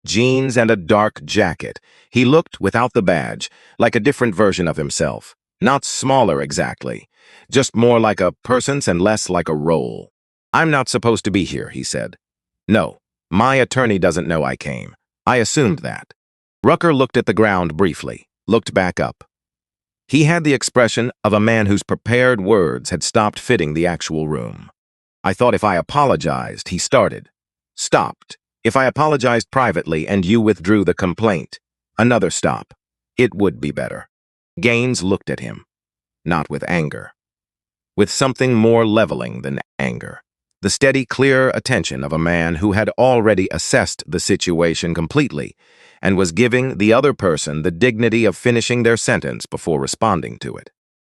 Jeans and a dark jacket. He looked, without the badge, like a different version of himself. Not smaller exactly. Just more like a person's and less like a role. "I'm not supposed to be here," he said. "No, my attorney doesn't know I came. I assumed that." Rucker looked at the ground briefly, looked back up. He had the expression of a man whose prepared words had stopped fitting the actual room. "I thought if I apologized," he started. Stopped. "If I apologized privately and you withdrew the complaint." Another stop. "It would be better." Gaines looked at him. Not with anger. With something more leveling than anger. The steady, clear attention of a man who had already assessed the situation completely and was giving the other person the dignity of finishing their sentence before responding to it.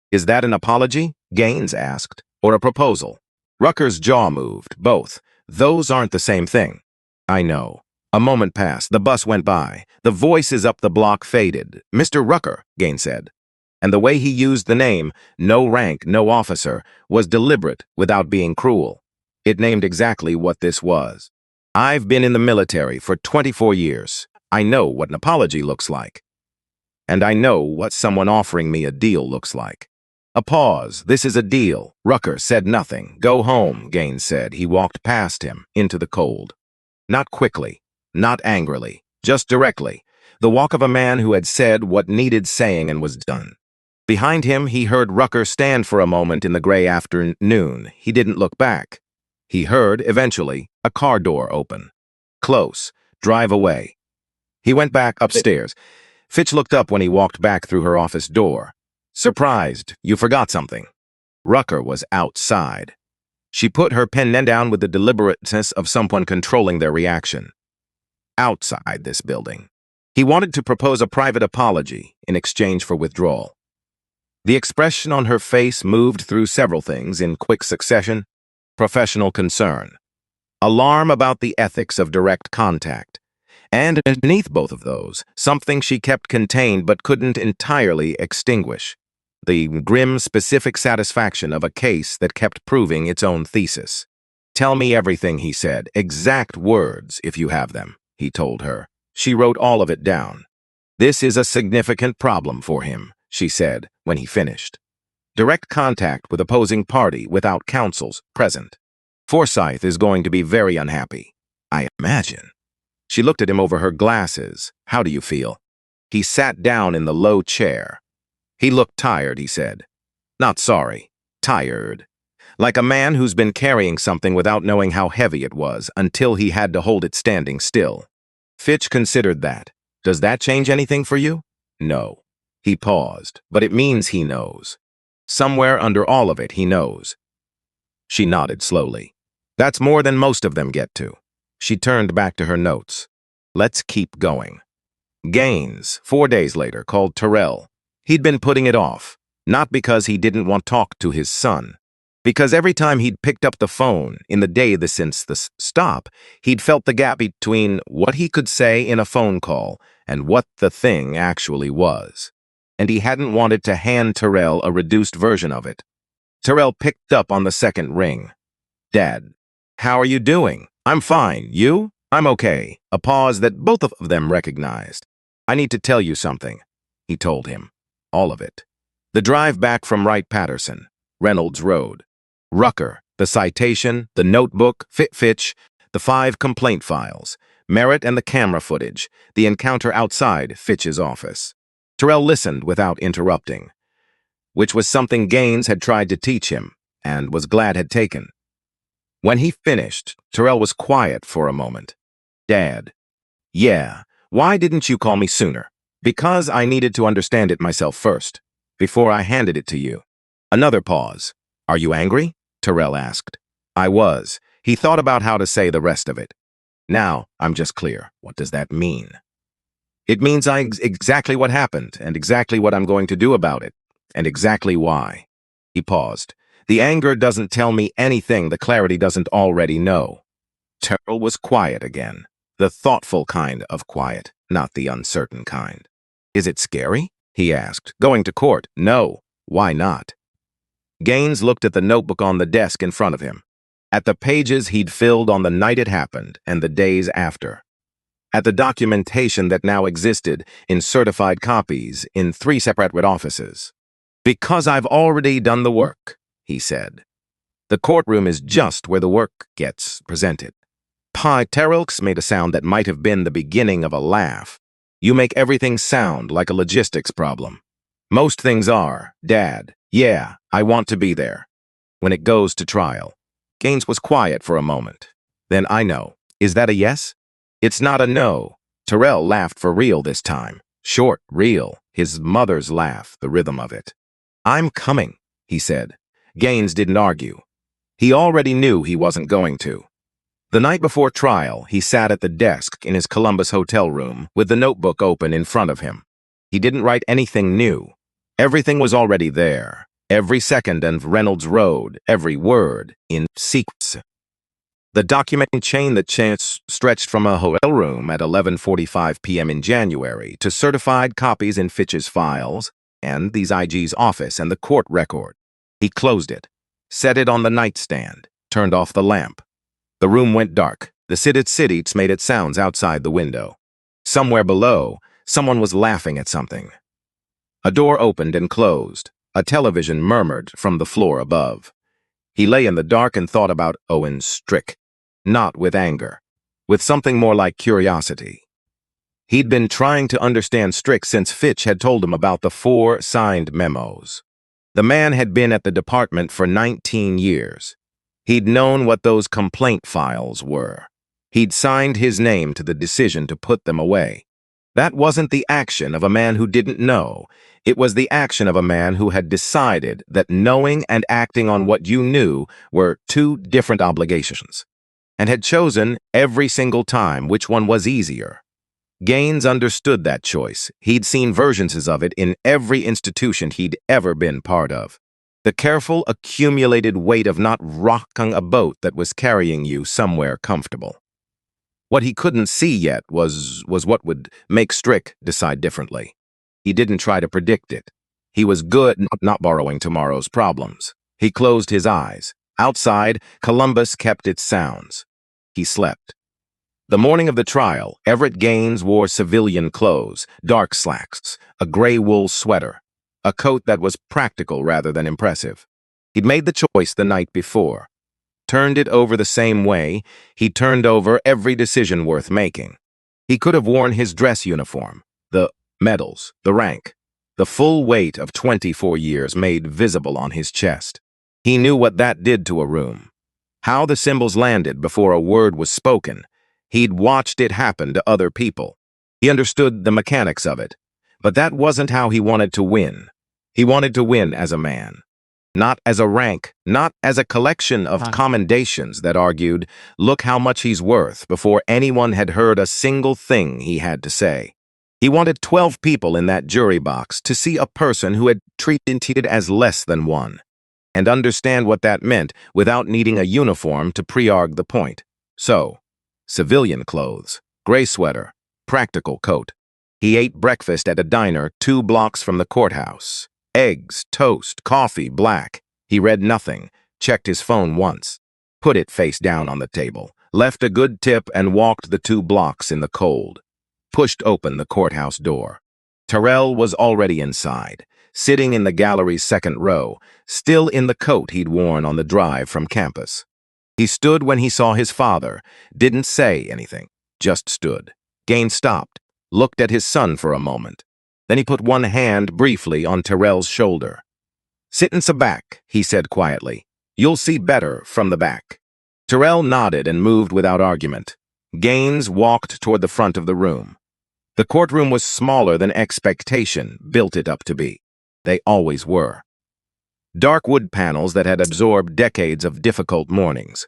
"Is that an apology?" Gaines asked. "Or a proposal?" Rucker's jaw moved. "Both. Those aren't the same thing." "I know." A moment passed. The bus went by. The voices up the block faded. "Mr. Rucker," Gaines said. And the way he used the name, no rank, no officer, was deliberate without being cruel. It named exactly what this was. "I've been in the military for 24 years. I know what an apology looks like. And I know what someone offering me a deal looks like." A pause. "This is a deal." Rucker said nothing. "Go home," Gaines said. He walked past him, into the cold. Not quickly, not angrily, just directly. The walk of a man who had said what needed saying and was done. Behind him, he heard Rucker stand for a moment in the gray afternoon. He didn't look back. He heard, eventually, a car door open. Close. Drive away. He went back upstairs. Fitch looked up when he walked back through her office door. "Surprised. You forgot something." Rucker was outside. She put her pen down with the deliberateness of someone controlling their reaction. Outside this building. He wanted to propose a private apology in exchange for withdrawal. The expression on her face moved through several things in quick succession. Professional concern. Alarm about the ethics of direct contact. And beneath both of those, something she kept contained but couldn't entirely extinguish. the grim, specific satisfaction of a case that kept proving its own thesis. "Tell me everything," he said. "Exact words, if you have them," he told her. She wrote all of it down. "This is a significant problem for him," she said when he finished. "Direct contact with opposing party without counsels present. Forsyth is going to be very unhappy, I imagine." She looked at him over her glasses. "How do you feel?" He sat down in the low chair. He looked tired, he said. "Not sorry. Tired. Like a man who's been carrying something without knowing how heavy it was until he had to hold it standing still." Fitch considered that. "Does that change anything for you?" "No." He paused. "But it means he knows. Somewhere under all of it, he knows." She nodded slowly. "That's more than most of them get to." She turned back to her notes. "Let's keep going." Gaines, 4 days later, called Terrell. He'd been putting it off, not because he didn't want to talk to his son, because every time he'd picked up the phone in the day since the stop, he'd felt the gap between what he could say in a phone call and what the thing actually was. And he hadn't wanted to hand Terrell a reduced version of it. Terrell picked up on the second ring. "Dad, how are you doing?" "I'm fine. You?" "I'm okay." A pause that both of them recognized. "I need to tell you something," he told him. All of it. The drive back from Wright-Patterson, Reynolds Road. Rucker, the citation, the notebook, Fitch, the 5 complaint files, Merritt and the camera footage, the encounter outside Fitch's office. Terrell listened without interrupting, which was something Gaines had tried to teach him and was glad had taken. When he finished, Terrell was quiet for a moment. "Dad." "Yeah, why didn't you call me sooner?" "Because I needed to understand it myself first, before I handed it to you." Another pause. "Are you angry?" Terrell asked. "I was." He thought about how to say the rest of it. "Now, I'm just clear. What does that mean?" "It means exactly what happened, and exactly what I'm going to do about it, and exactly why." He paused. "The anger doesn't tell me anything the clarity doesn't already know." Terrell was quiet again. The thoughtful kind of quiet, not the uncertain kind. "Is it scary?" he asked. "Going to court?" "No." "Why not?" Gaines looked at the notebook on the desk in front of him, at the pages he'd filled on the night it happened and the days after, at the documentation that now existed in certified copies in 3 separate offices. "Because I've already done the work," he said. "The courtroom is just where the work gets presented." Terrell made a sound that might have been the beginning of a laugh. "You make everything sound like a logistics problem." "Most things are, Dad. Yeah, I want to be there. When it goes to trial." Gaines was quiet for a moment. "Then I know. Is that a yes?" "It's not a no." Terrell laughed for real this time. Short, real, his mother's laugh, the rhythm of it. "I'm coming," he said. Gaines didn't argue. He already knew he wasn't going to. The night before trial, he sat at the desk in his Columbus hotel room with the notebook open in front of him. He didn't write anything new. Everything was already there. Every second of Reynolds Road, every word in sequence. The document chain that stretched from a hotel room at 11:45 p.m. in January to certified copies in Fitch's files and these IG's office and the court record. He closed it, set it on the nightstand, turned off the lamp. The room went dark. The seats made its sounds outside the window. Somewhere below, someone was laughing at something. A door opened and closed. A television murmured from the floor above. He lay in the dark and thought about Owen Strick. Not with anger, with something more like curiosity. He'd been trying to understand Strick since Fitch had told him about the 4 signed memos. The man had been at the department for 19 years. He'd known what those complaint files were. He'd signed his name to the decision to put them away. That wasn't the action of a man who didn't know. It was the action of a man who had decided that knowing and acting on what you knew were 2 different obligations, and had chosen every single time which one was easier. Gaines understood that choice. He'd seen versions of it in every institution he'd ever been part of. The careful, accumulated weight of not rocking a boat that was carrying you somewhere comfortable. What he couldn't see yet was what would make Strick decide differently. He didn't try to predict it. He was good at not borrowing tomorrow's problems. He closed his eyes. Outside, Columbus kept its sounds. He slept. The morning of the trial, Everett Gaines wore civilian clothes, dark slacks, a gray wool sweater, a coat that was practical rather than impressive. He'd made the choice the night before. Turned it over the same way he turned over every decision worth making. He could have worn his dress uniform, the medals, the rank, the full weight of 24 years made visible on his chest. He knew what that did to a room, how the symbols landed before a word was spoken. He'd watched it happen to other people. He understood the mechanics of it, but that wasn't how he wanted to win. He wanted to win as a man. Not as a rank, not as a collection of commendations that argued, look how much he's worth, before anyone had heard a single thing he had to say. He wanted 12 people in that jury box to see a person who had treated as less than one, and understand what that meant without needing a uniform to pre-argue the point. So, civilian clothes, gray sweater, practical coat. He ate breakfast at a diner 2 blocks from the courthouse. Eggs, toast, coffee, black. He read nothing, checked his phone once, put it face down on the table, left a good tip and walked the 2 blocks in the cold. Pushed open the courthouse door. Terrell was already inside, sitting in the gallery's second row, still in the coat he'd worn on the drive from campus. He stood when he saw his father, didn't say anything, just stood. Gaines stopped, looked at his son for a moment. Then he put one hand briefly on Terrell's shoulder. "Sit in the back," he said quietly. "You'll see better from the back." Terrell nodded and moved without argument. Gaines walked toward the front of the room. The courtroom was smaller than expectation built it up to be. They always were. Dark wood panels that had absorbed decades of difficult mornings.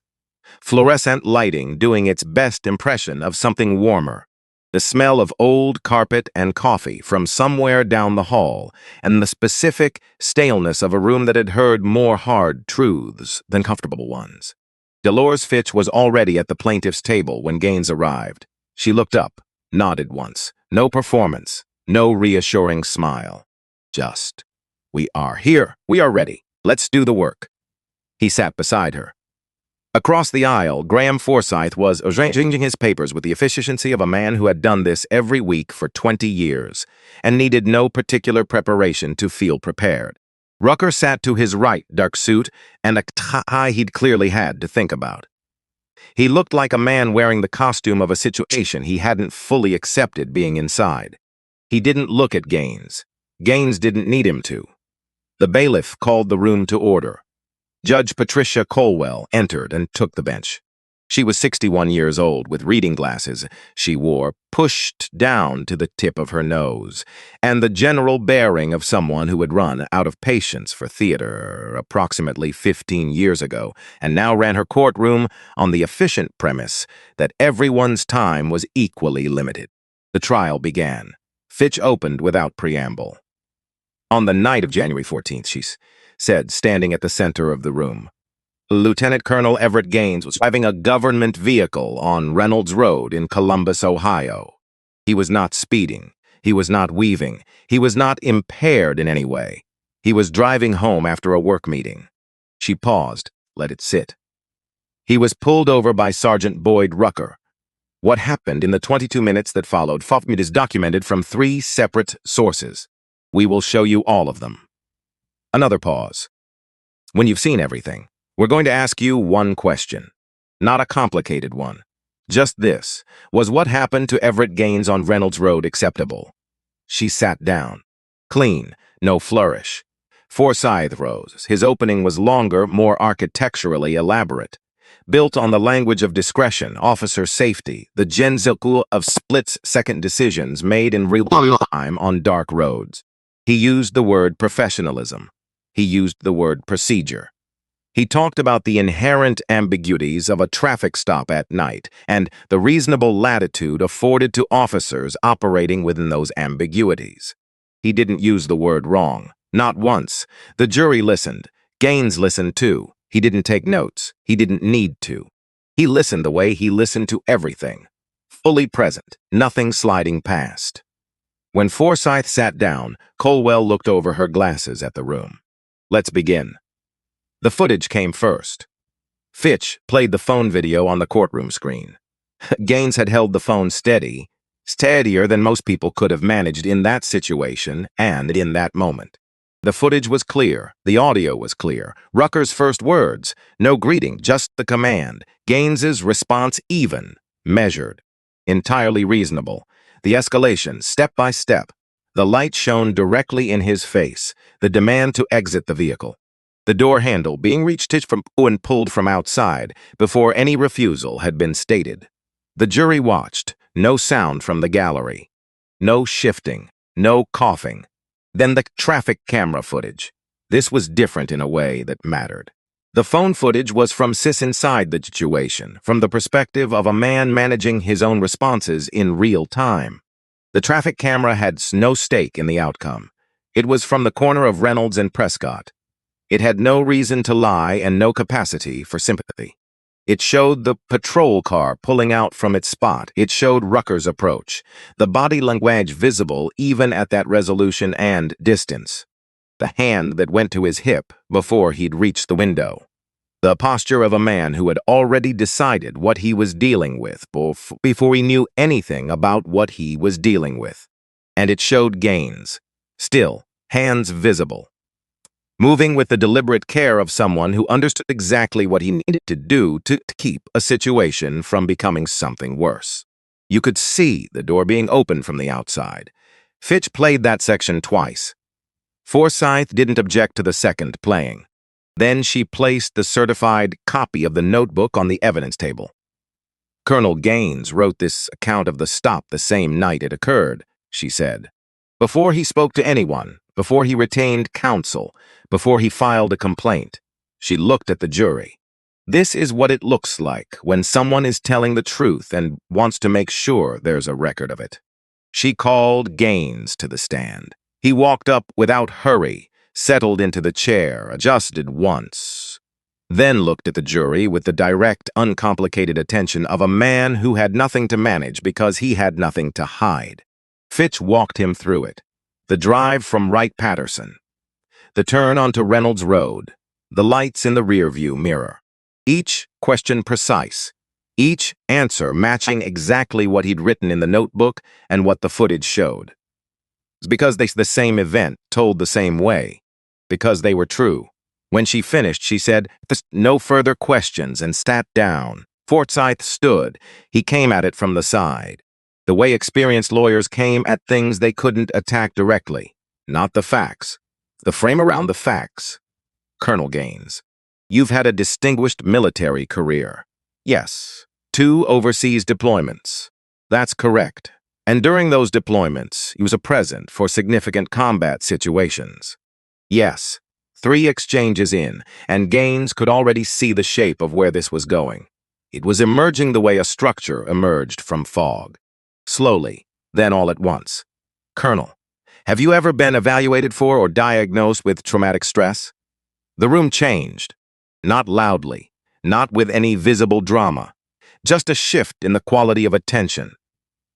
Fluorescent lighting doing its best impression of something warmer. The smell of old carpet and coffee from somewhere down the hall, and the specific staleness of a room that had heard more hard truths than comfortable ones. Dolores Fitch was already at the plaintiff's table when Gaines arrived. She looked up, nodded once. No performance, no reassuring smile. Just, "We are here. We are ready. Let's do the work." He sat beside her. Across the aisle, Graham Forsythe was arranging his papers with the efficiency of a man who had done this every week for 20 years and needed no particular preparation to feel prepared. Rucker sat to his right, dark suit, and a tie he'd clearly had to think about. He looked like a man wearing the costume of a situation he hadn't fully accepted being inside. He didn't look at Gaines. Gaines didn't need him to. The bailiff called the room to order. Judge Patricia Colwell entered and took the bench. She was 61 years old, with reading glasses she wore pushed down to the tip of her nose, and the general bearing of someone who had run out of patience for theater approximately 15 years ago, and now ran her courtroom on the efficient premise that everyone's time was equally limited. The trial began. Fitch opened without preamble. "On the night of January 14th, she said, standing at the center of the room, Lieutenant Colonel Everett Gaines was driving a government vehicle on Reynolds Road in Columbus, Ohio. He was not speeding. He was not weaving. He was not impaired in any way. He was driving home after a work meeting." She paused, let it sit. He was pulled over by Sergeant Boyd Rucker. What happened in the 22 minutes that followed is documented from 3 separate sources. We will show you all of them. Another pause. When you've seen everything, we're going to ask you one question. Not a complicated one. Just this. Was what happened to Everett Gaines on Reynolds Road acceptable? She sat down. Clean, no flourish. Forsythe rose. His opening was longer, more architecturally elaborate. Built on the language of discretion, officer safety, the genzilku of split-second decisions made in real time on dark roads. He used the word professionalism. He used the word procedure. He talked about the inherent ambiguities of a traffic stop at night and the reasonable latitude afforded to officers operating within those ambiguities. He didn't use the word wrong. Not once. The jury listened. Gaines listened too. He didn't take notes. He didn't need to. He listened the way he listened to everything. Fully present, nothing sliding past. When Forsyth sat down, Colwell looked over her glasses at the room. Let's begin. The footage came first. Fitch played the phone video on the courtroom screen. Gaines had held the phone steady, steadier than most people could have managed in that situation and in that moment. The footage was clear. The audio was clear. Rucker's first words, no greeting, just the command. Gaines's response even, measured, entirely reasonable. The escalation, step by step. The light shone directly in his face, the demand to exit the vehicle. The door handle being reached from and pulled from outside before any refusal had been stated. The jury watched, no sound from the gallery. No shifting, no coughing. Then the traffic camera footage. This was different in a way that mattered. The phone footage was from Sis inside the situation, from the perspective of a man managing his own responses in real time. The traffic camera had no stake in the outcome. It was from the corner of Reynolds and Prescott. It had no reason to lie and no capacity for sympathy. It showed the patrol car pulling out from its spot. It showed Rucker's approach, the body language visible even at that resolution and distance. The hand that went to his hip before he'd reached the window. The posture of a man who had already decided what he was dealing with before he knew anything about what he was dealing with. And it showed Gaines, still, hands visible, moving with the deliberate care of someone who understood exactly what he needed to do to keep a situation from becoming something worse. You could see the door being opened from the outside. Fitch played that section twice. Forsyth didn't object to the second playing. Then she placed the certified copy of the notebook on the evidence table. Colonel Gaines wrote this account of the stop the same night it occurred, she said. Before he spoke to anyone, before he retained counsel, before he filed a complaint. She looked at the jury. This is what it looks like when someone is telling the truth and wants to make sure there's a record of it. She called Gaines to the stand. He walked up without hurry, settled into the chair, adjusted once, then looked at the jury with the direct, uncomplicated attention of a man who had nothing to manage because he had nothing to hide. Fitch walked him through it. The drive from Wright-Patterson. The turn onto Reynolds Road. The lights in the rearview mirror. Each question precise. Each answer matching exactly what he'd written in the notebook and what the footage showed. It's because they the same event, told the same way. Because they were true. When she finished, she said, "No further questions," and sat down. Forsyth stood. He came at it from the side. The way experienced lawyers came at things they couldn't attack directly. Not the facts. The frame around the facts. Colonel Gaines, you've had a distinguished military career. Yes, 2 overseas deployments. That's correct. And during those deployments, you was present for significant combat situations. Yes, 3 exchanges in, and Gaines could already see the shape of where this was going. It was emerging the way a structure emerged from fog. Slowly, then all at once. Colonel, have you ever been evaluated for or diagnosed with traumatic stress? The room changed. Not loudly, not with any visible drama. Just a shift in the quality of attention.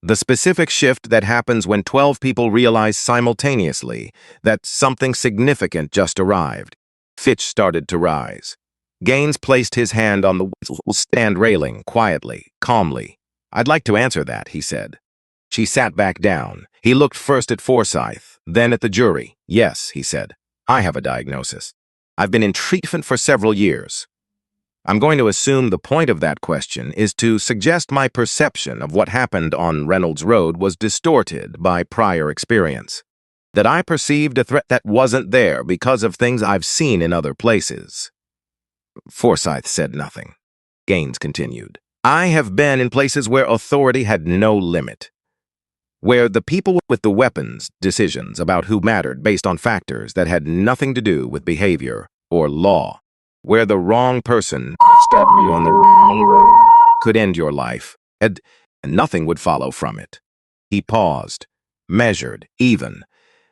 The specific shift that happens when 12 people realize simultaneously that something significant just arrived. Fitch started to rise. Gaines placed his hand on the stand railing, quietly, calmly. "I'd like to answer that," he said. She sat back down. He looked first at Forsyth, then at the jury. "Yes," he said. "I have a diagnosis. I've been in treatment for several years. I'm going to assume the point of that question is to suggest my perception of what happened on Reynolds Road was distorted by prior experience. That I perceived a threat that wasn't there because of things I've seen in other places." Forsyth said nothing. Gaines continued. "I have been in places where authority had no limit. Where the people with the weapons decisions about who mattered based on factors that had nothing to do with behavior or law. Where the wrong person stepped you on the wrong road could end your life, and nothing would follow from it." He paused, measured, even.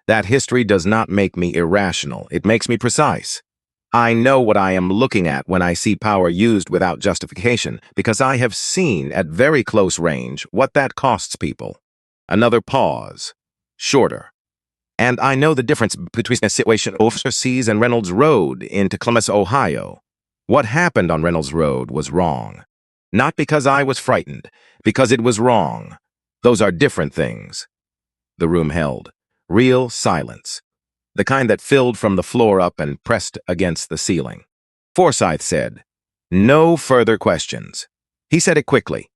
"That history does not make me irrational. It makes me precise. I know what I am looking at when I see power used without justification, because I have seen at very close range what that costs people." Another pause. Shorter. And I know the difference between a situation Officer sees and Reynolds Road into Columbus, Ohio. What happened on Reynolds Road was wrong. Not because I was frightened, because it was wrong. Those are different things. The room held. Real silence. The kind that filled from the floor up and pressed against the ceiling. Forsyth said, "No further questions." He said it quickly,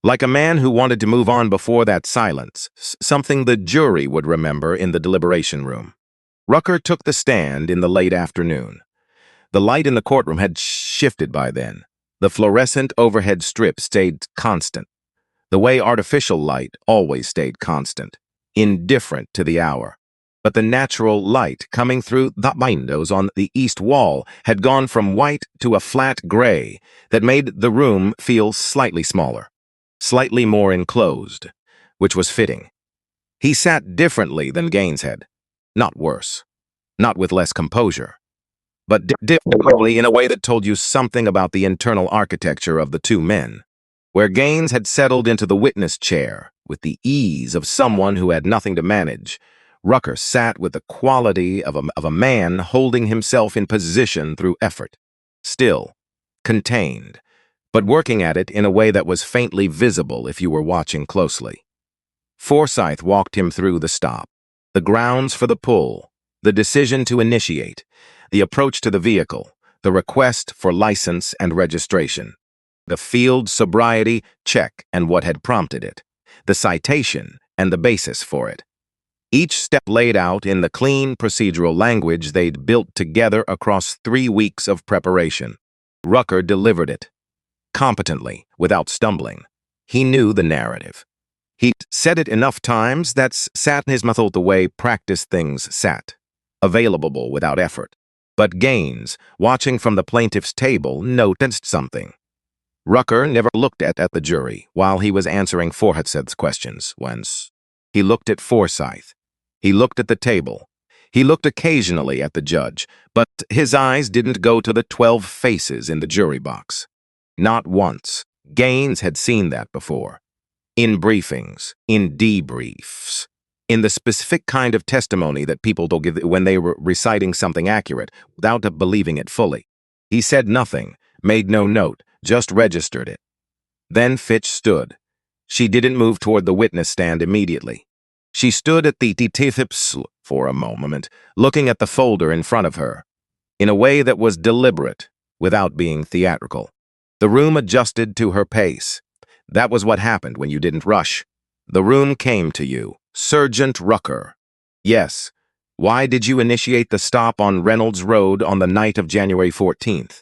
like a man who wanted to move on before that silence, something the jury would remember in the deliberation room. Rucker took the stand in the late afternoon. The light in the courtroom had shifted by then. The fluorescent overhead strip stayed constant, the way artificial light always stayed constant, indifferent to the hour. But the natural light coming through the windows on the east wall had gone from white to a flat gray that made the room feel slightly smaller, slightly more enclosed, which was fitting. He sat differently than Gaines had. Not worse, not with less composure, but differently in a way that told you something about the internal architecture of the two men. Where Gaines had settled into the witness chair with the ease of someone who had nothing to manage, Rucker sat with the quality of a man holding himself in position through effort. Still, contained, but working at it in a way that was faintly visible if you were watching closely. Forsyth walked him through the stop, the grounds for the pull, the decision to initiate, the approach to the vehicle, the request for license and registration, the field sobriety check and what had prompted it, the citation and the basis for it. Each step laid out in the clean procedural language they'd built together across 3 weeks of preparation. Rucker delivered it, competently, without stumbling. He knew the narrative. He'd said it enough times that sat in his mouth the way practiced things sat, available without effort. But Gaines, watching from the plaintiff's table, noticed something. Rucker never looked at the jury while he was answering Forsyth's questions once. He looked at Forsyth. He looked at the table. He looked occasionally at the judge, but his eyes didn't go to the 12 faces in the jury box. Not once. Gaines had seen that before. In briefings, in debriefs, in the specific kind of testimony that people don't give when they were reciting something accurate without believing it fully. He said nothing, made no note, just registered it. Then Fitch stood. She didn't move toward the witness stand immediately. She stood at the tips for a moment, looking at the folder in front of her, in a way that was deliberate, without being theatrical. The room adjusted to her pace. That was what happened when you didn't rush. The room came to you. Sergeant Rucker. Yes. Why did you initiate the stop on Reynolds Road on the night of January 14th?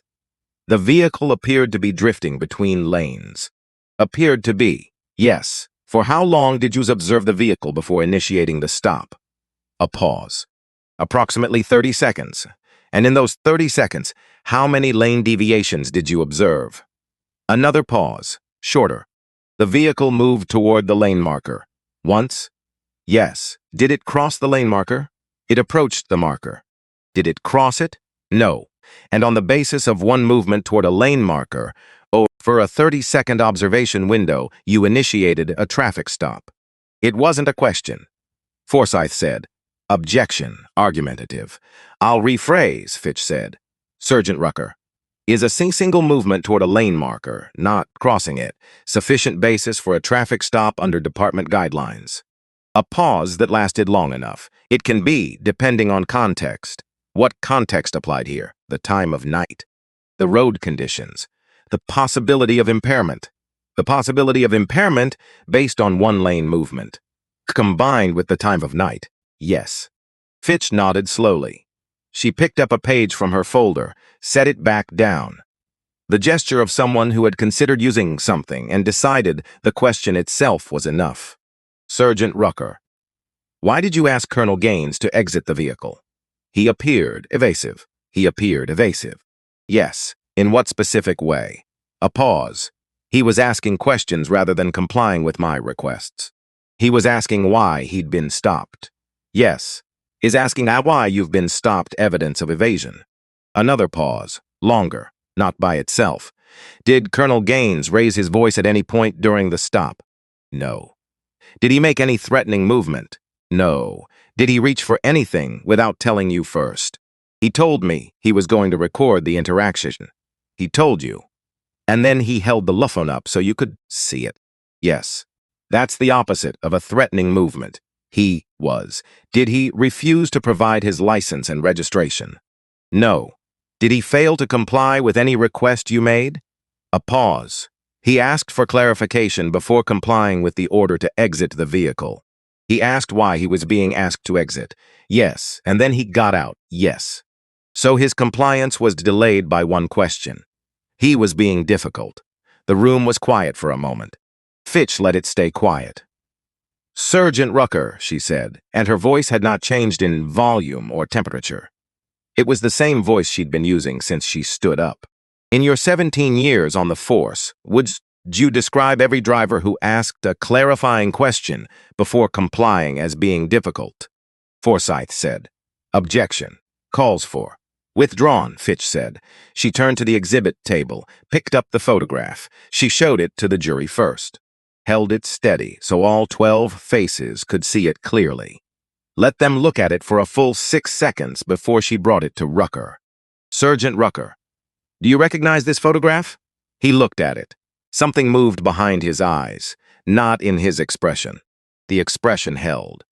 The vehicle appeared to be drifting between lanes. Appeared to be. Yes. For how long did you observe the vehicle before initiating the stop? A pause. Approximately 30 seconds. And in those 30 seconds, how many lane deviations did you observe? Another pause. Shorter. The vehicle moved toward the lane marker. Once? Yes. Did it cross the lane marker? It approached the marker. Did it cross it? No. And on the basis of one movement toward a lane marker, for a 30-second observation window, you initiated a traffic stop. It wasn't a question. Forsyth said. Objection. Argumentative. I'll rephrase, Fitch said. Sergeant Rucker. Is a single movement toward a lane marker, not crossing it, sufficient basis for a traffic stop under department guidelines? A pause that lasted long enough. It can be, depending on context. What context applied here? The time of night. The road conditions. The possibility of impairment. The possibility of impairment based on one-lane movement. Combined with the time of night. Yes. Fitch nodded slowly. She picked up a page from her folder, set it back down. The gesture of someone who had considered using something and decided the question itself was enough. Sergeant Rucker. Why did you ask Colonel Gaines to exit the vehicle? He appeared evasive. He appeared evasive. Yes. In what specific way? A pause. He was asking questions rather than complying with my requests. He was asking why he'd been stopped. Yes. Is asking why you've been stopped evidence of evasion? Another pause. Longer. Not by itself. Did Colonel Gaines raise his voice at any point during the stop? No. Did he make any threatening movement? No. Did he reach for anything without telling you first? He told me he was going to record the interaction. He told you. And then he held the phone up so you could see it. Yes. That's the opposite of a threatening movement. He was. Did he refuse to provide his license and registration? No. Did he fail to comply with any request you made? A pause. He asked for clarification before complying with the order to exit the vehicle. He asked why he was being asked to exit. Yes. And then he got out. Yes. So his compliance was delayed by one question. He was being difficult. The room was quiet for a moment. Fitch let it stay quiet. Sergeant Rucker, she said, and her voice had not changed in volume or temperature. It was the same voice she'd been using since she stood up. In your 17 years on the force, would you describe every driver who asked a clarifying question before complying as being difficult? Forsyth said. Objection. Calls for. Withdrawn, Fitch said. She turned to the exhibit table, picked up the photograph. She showed it to the jury first. Held it steady so all 12 faces could see it clearly. Let them look at it for a full 6 seconds before she brought it to Rucker. Sergeant Rucker, do you recognize this photograph? He looked at it. Something moved behind his eyes, not in his expression. The expression held.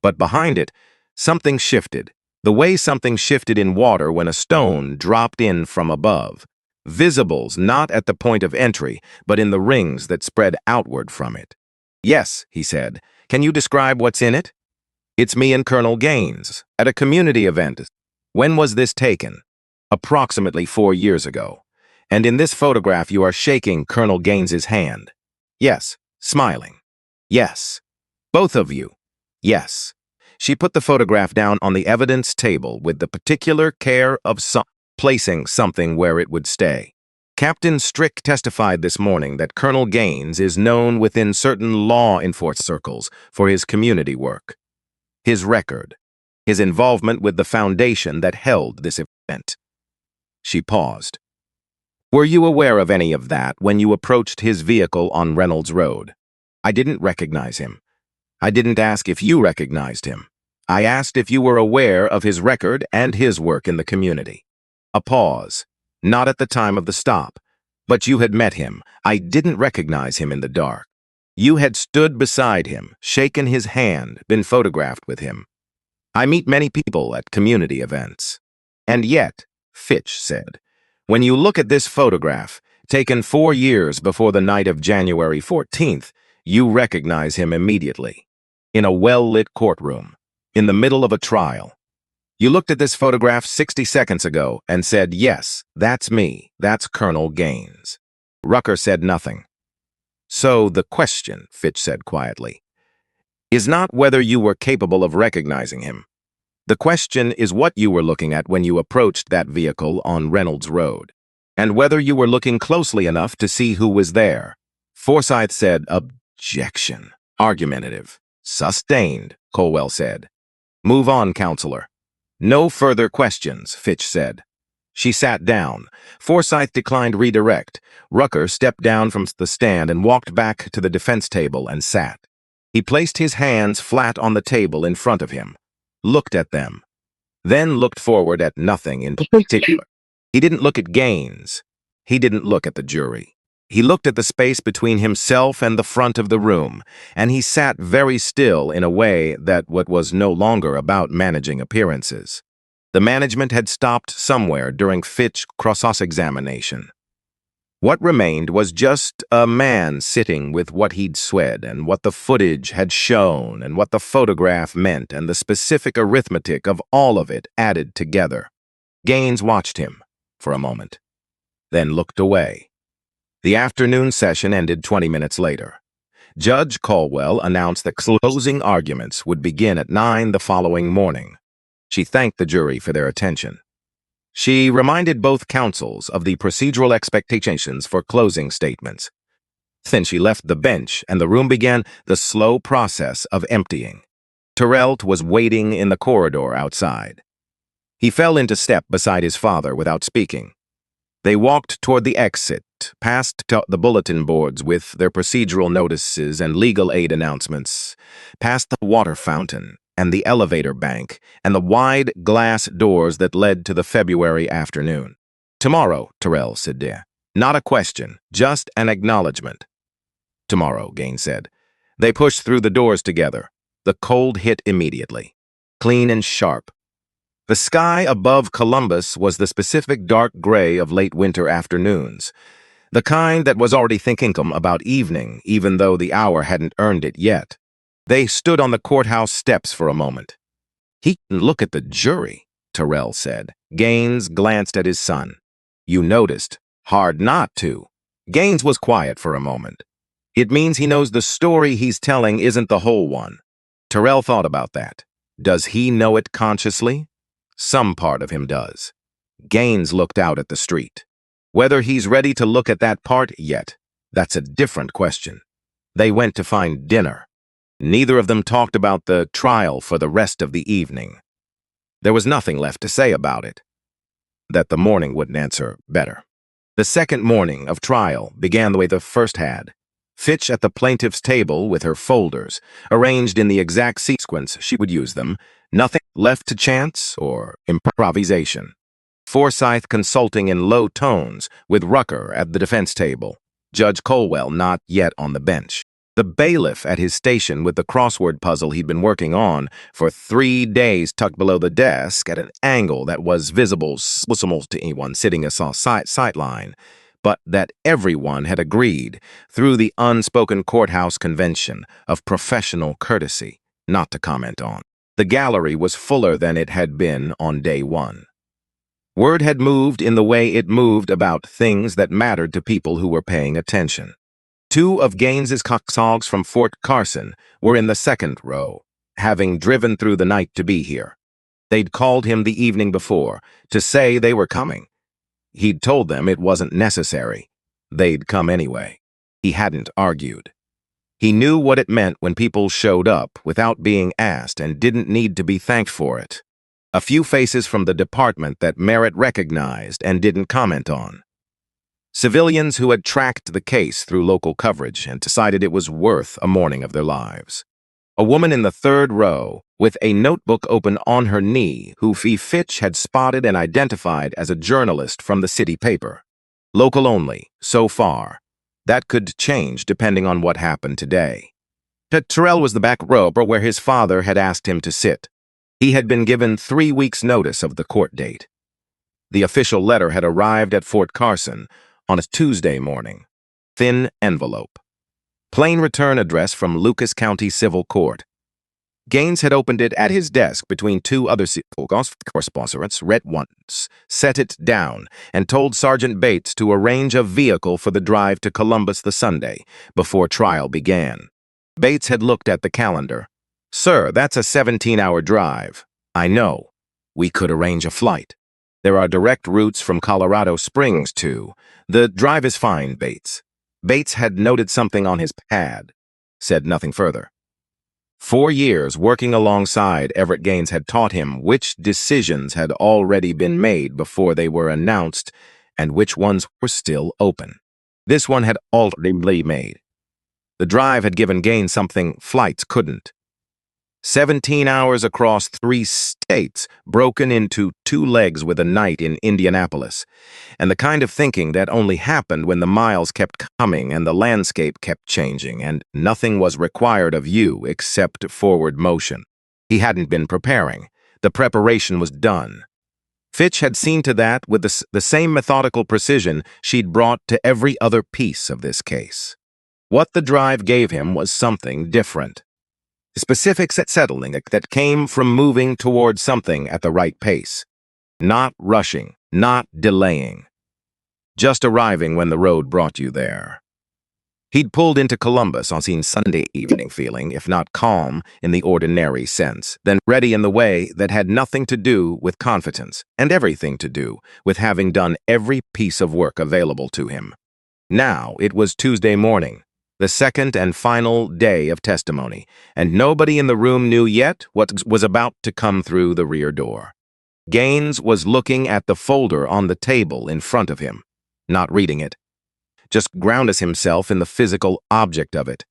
But behind it, something shifted, the way something shifted in water when a stone dropped in from above. Visibles not at the point of entry, but in the rings that spread outward from it. Yes, he said. Can you describe what's in it? It's me and Colonel Gaines, at a community event. When was this taken? Approximately 4 years ago. And in this photograph you are shaking Colonel Gaines's hand. Yes. Smiling. Yes. Both of you. Yes. She put the photograph down on the evidence table with the particular care of placing something where it would stay. Captain Strick testified this morning that Colonel Gaines is known within certain law enforcement circles for his community work. His record. His involvement with the foundation that held this event. She paused. Were you aware of any of that when you approached his vehicle on Reynolds Road? I didn't recognize him. I didn't ask if you recognized him. I asked if you were aware of his record and his work in the community. A pause. Not at the time of the stop. But you had met him. I didn't recognize him in the dark. You had stood beside him, shaken his hand, been photographed with him. I meet many people at community events. And yet, Fitch said, when you look at this photograph, taken 4 years before the night of January 14th, you recognize him immediately. In a well-lit courtroom, in the middle of a trial. You looked at this photograph 60 seconds ago and said, yes, that's me, that's Colonel Gaines. Rucker said nothing. So the question, Fitch said quietly, is not whether you were capable of recognizing him. The question is what you were looking at when you approached that vehicle on Reynolds Road, and whether you were looking closely enough to see who was there. Forsyth said, objection. Argumentative. Sustained, Colwell said. Move on, counselor. No further questions, Fitch said. She sat down. Forsyth declined redirect. Rucker stepped down from the stand and walked back to the defense table and sat. He placed his hands flat on the table in front of him, looked at them, then looked forward at nothing in particular. He didn't look at Gaines. He didn't look at the jury. He looked at the space between himself and the front of the room, and he sat very still in a way that what was no longer about managing appearances. The management had stopped somewhere during Fitch's cross-examination. What remained was just a man sitting with what he'd said and what the footage had shown and what the photograph meant and the specific arithmetic of all of it added together. Gaines watched him for a moment, then looked away. The afternoon session ended 20 minutes later. Judge Colwell announced that closing arguments would begin at 9 the following morning. She thanked the jury for their attention. She reminded both counsels of the procedural expectations for closing statements. Then she left the bench and the room began the slow process of emptying. Terrell was waiting in the corridor outside. He fell into step beside his father without speaking. They walked toward the exit, past the bulletin boards with their procedural notices and legal aid announcements, past the water fountain, and the elevator bank, and the wide glass doors that led to the February afternoon. "Tomorrow," Terrell said. "Not a question, just an acknowledgement." "Tomorrow," Gaines said. They pushed through the doors together. The cold hit immediately, clean and sharp. The sky above Columbus was the specific dark gray of late winter afternoons, the kind that was already thinking about evening, even though the hour hadn't earned it yet. They stood on the courthouse steps for a moment. "He can look at the jury," Terrell said. Gaines glanced at his son. "You noticed. Hard not to." Gaines was quiet for a moment. "It means he knows the story he's telling isn't the whole one." Terrell thought about that. Does he know it consciously? Some part of him does. Gaines looked out at the street. Whether he's ready to look at that part yet, that's a different question. They went to find dinner. Neither of them talked about the trial for the rest of the evening. There was nothing left to say about it. That the morning wouldn't answer better. The second morning of trial began the way the first had. Fitch at the plaintiff's table with her folders, arranged in the exact sequence she would use them, nothing left to chance or improvisation. Forsyth consulting in low tones with Rucker at the defense table. Judge Colwell not yet on the bench. The bailiff at his station with the crossword puzzle he'd been working on for 3 days tucked below the desk at an angle that was visible to anyone sitting a sightline, but that everyone had agreed through the unspoken courthouse convention of professional courtesy not to comment on. The gallery was fuller than it had been on day one. Word had moved in the way it moved about things that mattered to people who were paying attention. 2 of Gaines's colleagues from Fort Carson were in the second row, having driven through the night to be here. They'd called him the evening before to say they were coming. He'd told them it wasn't necessary. They'd come anyway. He hadn't argued. He knew what it meant when people showed up without being asked and didn't need to be thanked for it. A few faces from the department that Merritt recognized and didn't comment on. Civilians who had tracked the case through local coverage and decided it was worth a morning of their lives. A woman in the third row with a notebook open on her knee who Fitch had spotted and identified as a journalist from the city paper. Local only, so far. That could change depending on what happened today. Terrell was the back row where his father had asked him to sit. He had been given 3 weeks' notice of the court date. The official letter had arrived at Fort Carson on a Tuesday morning. Thin envelope. Plain return address from Lucas County Civil Court. Gaines had opened it at his desk between 2 other civil correspondents, read once, set it down, and told Sergeant Bates to arrange a vehicle for the drive to Columbus the Sunday before trial began. Bates had looked at the calendar. "Sir, that's a 17-hour drive." "I know. We could arrange a flight. There are direct routes from Colorado Springs to..." "The drive is fine, Bates." Bates had noted something on his pad, said nothing further. 4 years working alongside Everett Gaines had taught him which decisions had already been made before they were announced and which ones were still open. This one had already been made. The drive had given Gaines something flights couldn't. 17 hours across 3 states, broken into 2 legs with a night in Indianapolis, and the kind of thinking that only happened when the miles kept coming and the landscape kept changing and nothing was required of you except forward motion. He hadn't been preparing. The preparation was done. Fitch had seen to that with the same methodical precision she'd brought to every other piece of this case. What the drive gave him was something different. Specifics at settling that came from moving toward something at the right pace. Not rushing, not delaying. Just arriving when the road brought you there. He'd pulled into Columbus on Sunday evening feeling, if not calm in the ordinary sense, then ready in the way that had nothing to do with confidence and everything to do with having done every piece of work available to him. Now it was Tuesday morning, the second and final day of testimony, and nobody in the room knew yet what was about to come through the rear door. Gaines was looking at the folder on the table in front of him, not reading it, just grounding himself in the physical object of it.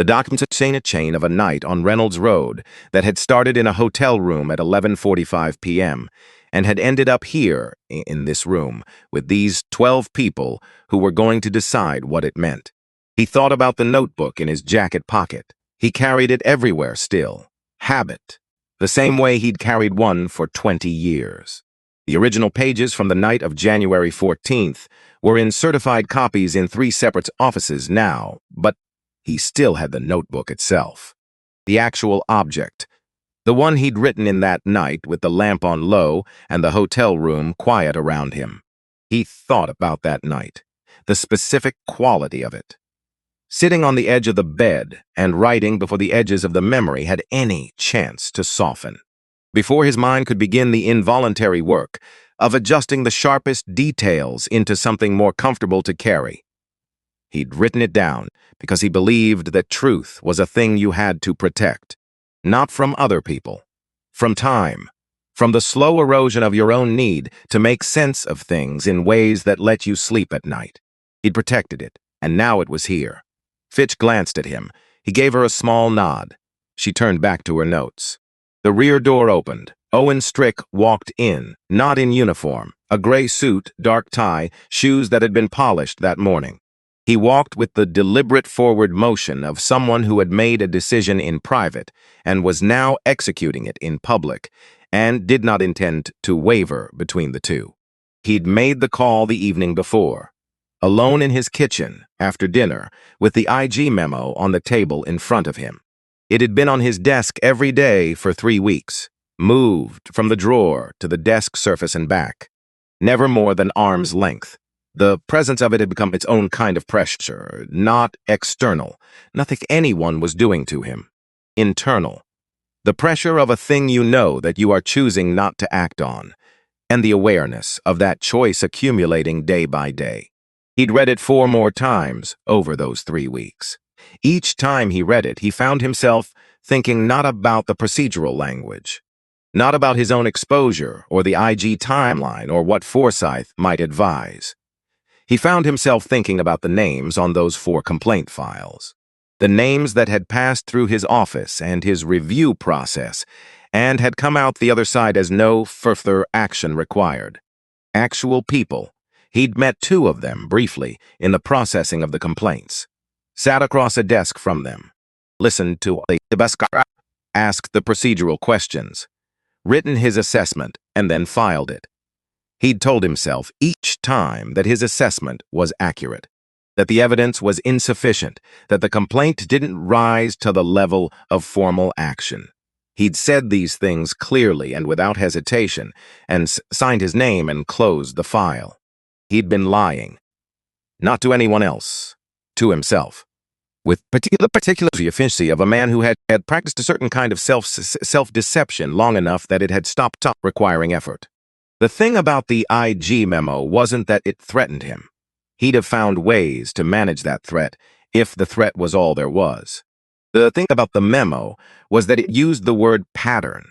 The documents contain a chain of a night on Reynolds Road that had started in a hotel room at 11:45 p.m. and had ended up here, in this room, with these 12 people who were going to decide what it meant. He thought about the notebook in his jacket pocket. He carried it everywhere still. Habit. The same way he'd carried one for 20 years. The original pages from the night of January 14th were in certified copies in 3 separate offices now, but he still had the notebook itself. The actual object. The one he'd written in that night with the lamp on low and the hotel room quiet around him. He thought about that night, the specific quality of it. Sitting on the edge of the bed and writing before the edges of the memory had any chance to soften. Before his mind could begin the involuntary work of adjusting the sharpest details into something more comfortable to carry. He'd written it down because he believed that truth was a thing you had to protect, not from other people, from time, from the slow erosion of your own need to make sense of things in ways that let you sleep at night. He'd protected it, and now it was here. Fitch glanced at him. He gave her a small nod. She turned back to her notes. The rear door opened. Owen Strick walked in, not in uniform, a gray suit, dark tie, shoes that had been polished that morning. He walked with the deliberate forward motion of someone who had made a decision in private and was now executing it in public, and did not intend to waver between the two. He'd made the call the evening before. Alone in his kitchen, after dinner, with the IG memo on the table in front of him. It had been on his desk every day for 3 weeks, moved from the drawer to the desk surface and back. Never more than arm's length. The presence of it had become its own kind of pressure, not external, nothing anyone was doing to him. Internal. The pressure of a thing you know that you are choosing not to act on, and the awareness of that choice accumulating day by day. He'd read it 4 more times over those 3 weeks. Each time he read it, he found himself thinking not about the procedural language, not about his own exposure or the IG timeline or what Forsyth might advise. He found himself thinking about the names on those 4 complaint files, the names that had passed through his office and his review process and had come out the other side as no further action required. Actual people. He'd met 2 of them briefly in the processing of the complaints. Sat across a desk from them, listened to the best, asked the procedural questions, written his assessment, and then filed it. He'd told himself each time that his assessment was accurate, that the evidence was insufficient, that the complaint didn't rise to the level of formal action. He'd said these things clearly and without hesitation, and signed his name and closed the file. He'd been lying. Not to anyone else, to himself. With particular efficiency of a man who had practiced a certain kind of self-deception long enough that it had stopped requiring effort. The thing about the IG memo wasn't that it threatened him. He'd have found ways to manage that threat if the threat was all there was. The thing about the memo was that it used the word pattern.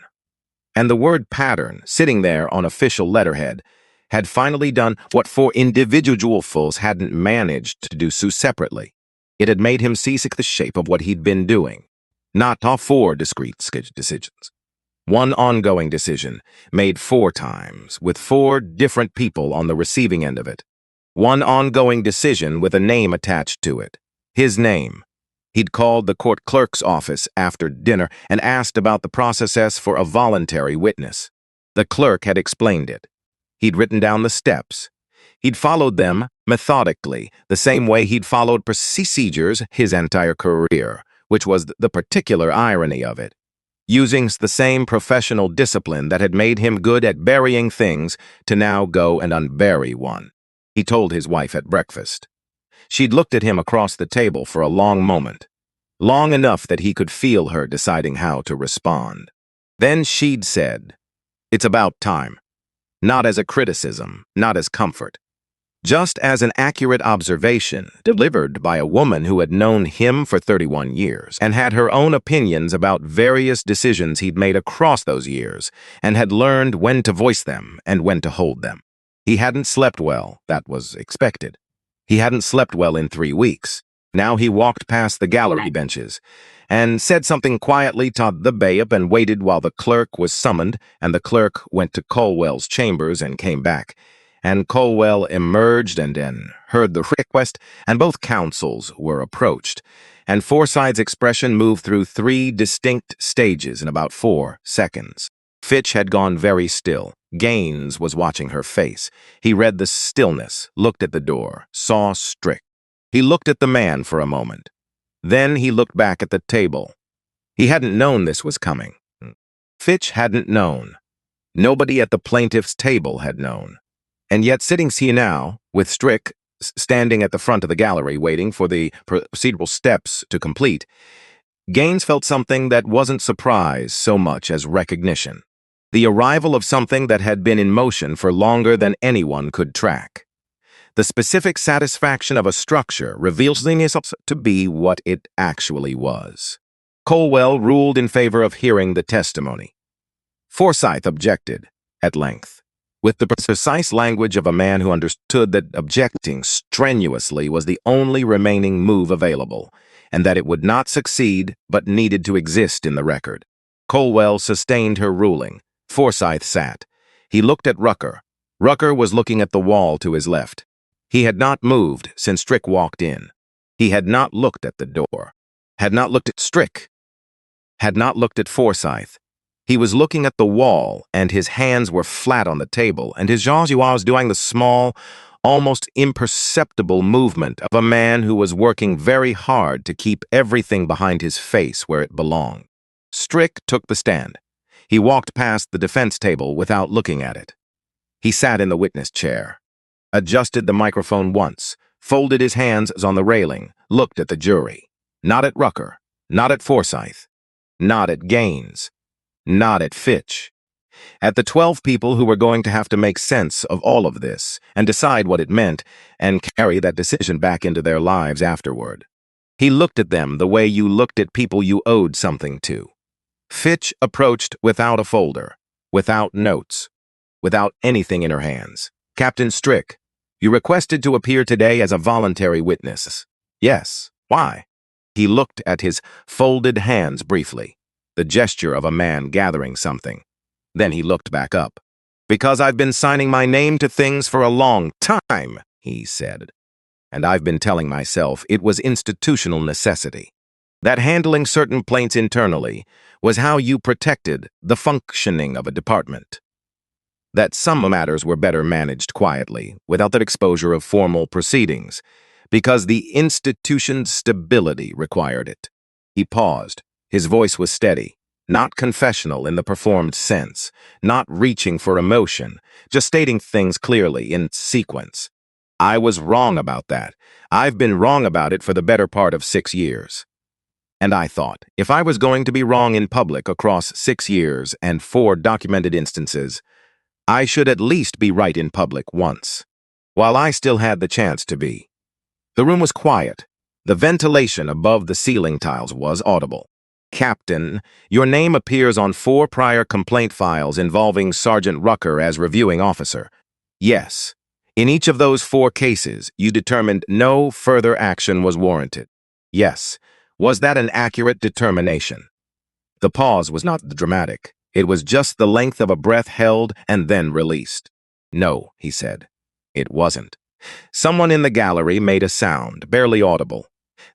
And the word pattern, sitting there on official letterhead, had finally done what 4 individuals hadn't managed to do so separately. It had made him see the shape of what he'd been doing. Not 4 discrete decisions. One ongoing decision, made 4 times, with 4 different people on the receiving end of it. One ongoing decision with a name attached to it. His name. He'd called the court clerk's office after dinner and asked about the process for a voluntary witness. The clerk had explained it. He'd written down the steps. He'd followed them methodically, the same way he'd followed procedures his entire career, which was the particular irony of it. Using the same professional discipline that had made him good at burying things to now go and unbury one. He told his wife at breakfast. She'd looked at him across the table for a long moment, long enough that he could feel her deciding how to respond. Then she'd said, "It's about time." Not as a criticism, not as comfort. Just as an accurate observation delivered by a woman who had known him for 31 years and had her own opinions about various decisions he'd made across those years and had learned when to voice them and when to hold them. He hadn't slept well, that was expected. He hadn't slept well in 3 weeks. Now he walked past the gallery benches and said something quietly to the babe and waited while the clerk was summoned, and the clerk went to Colwell's chambers and came back. And Colwell emerged and then heard the request, and both counsels were approached. And Forsyth's expression moved through 3 distinct stages in about 4 seconds. Fitch had gone very still. Gaines was watching her face. He read the stillness, looked at the door, saw Strick. He looked at the man for a moment. Then he looked back at the table. He hadn't known this was coming. Fitch hadn't known. Nobody at the plaintiff's table had known. And yet sitting here now, with Strick standing at the front of the gallery waiting for the procedural steps to complete, Gaines felt something that wasn't surprise so much as recognition. The arrival of something that had been in motion for longer than anyone could track. The specific satisfaction of a structure reveals itself to be what it actually was. Colwell ruled in favor of hearing the testimony. Forsyth objected, at length, with the precise language of a man who understood that objecting strenuously was the only remaining move available, and that it would not succeed but needed to exist in the record. Colwell sustained her ruling. Forsyth sat. He looked at Rucker. Rucker was looking at the wall to his left. He had not moved since Strick walked in. He had not looked at the door. Had not looked at Strick. Had not looked at Forsyth. He was looking at the wall, and his hands were flat on the table, and his jaws was doing the small, almost imperceptible movement of a man who was working very hard to keep everything behind his face where it belonged. Strick took the stand. He walked past the defense table without looking at it. He sat in the witness chair, adjusted the microphone once, folded his hands on the railing, looked at the jury. Not at Rucker, not at Forsyth, not at Gaines, not at Fitch. At the 12 people who were going to have to make sense of all of this and decide what it meant and carry that decision back into their lives afterward. He looked at them the way you looked at people you owed something to. Fitch approached without a folder, without notes, without anything in her hands. Captain Strick, you requested to appear today as a voluntary witness. Yes. Why? He looked at his folded hands briefly, the gesture of a man gathering something. Then he looked back up. Because I've been signing my name to things for a long time, he said. And I've been telling myself it was institutional necessity. That handling certain plaints internally was how you protected the functioning of a department. That some matters were better managed quietly, without the exposure of formal proceedings, because the institution's stability required it. He paused. His voice was steady, not confessional in the performed sense, not reaching for emotion, just stating things clearly in sequence. I was wrong about that. I've been wrong about it for the better part of 6 years. And I thought, if I was going to be wrong in public across 6 years and 4 documented instances, I should at least be right in public once, while I still had the chance to be. The room was quiet. The ventilation above the ceiling tiles was audible. Captain, your name appears on 4 prior complaint files involving Sergeant Rucker as reviewing officer. Yes. In each of those 4 cases, you determined no further action was warranted. Yes. Was that an accurate determination? The pause was not dramatic. It was just the length of a breath held and then released. No, he said. It wasn't. Someone in the gallery made a sound, barely audible.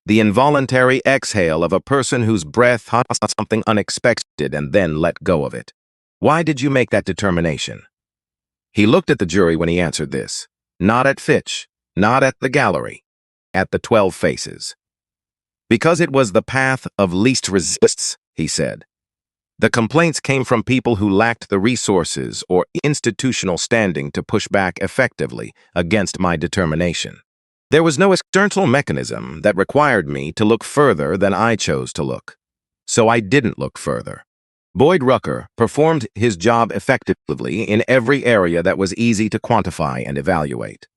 The involuntary exhale of a person whose breath had something unexpected and then let go of it. Why did you make that determination? He looked at the jury when he answered this. Not at Fitch, not at the gallery, at the 12 faces. Because it was the path of least resistance, he said. The complaints came from people who lacked the resources or institutional standing to push back effectively against my determination. There was no external mechanism that required me to look further than I chose to look. So I didn't look further. Boyd Rucker performed his job effectively in every area that was easy to quantify and evaluate.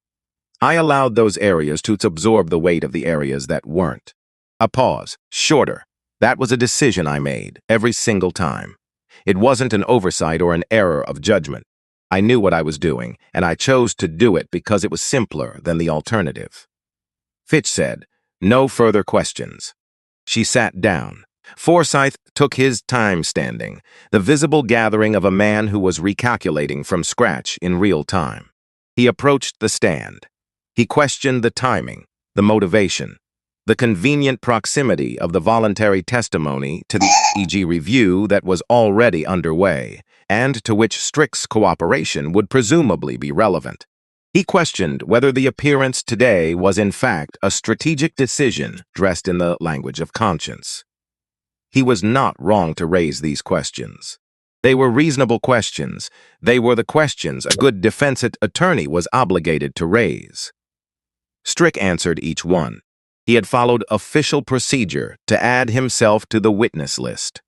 I allowed those areas to absorb the weight of the areas that weren't. A pause, shorter. That was a decision I made every single time. It wasn't an oversight or an error of judgment. I knew what I was doing, and I chose to do it because it was simpler than the alternative. Fitch said, No further questions. She sat down. Forsyth took his time standing, the visible gathering of a man who was recalculating from scratch in real time. He approached the stand. He questioned the timing, the motivation, the convenient proximity of the voluntary testimony to the EG review that was already underway, and to which Strick's cooperation would presumably be relevant. He questioned whether the appearance today was in fact a strategic decision dressed in the language of conscience. He was not wrong to raise these questions. They were reasonable questions. They were the questions a good defense attorney was obligated to raise. Strick answered each one. He had followed official procedure to add himself to the witness list.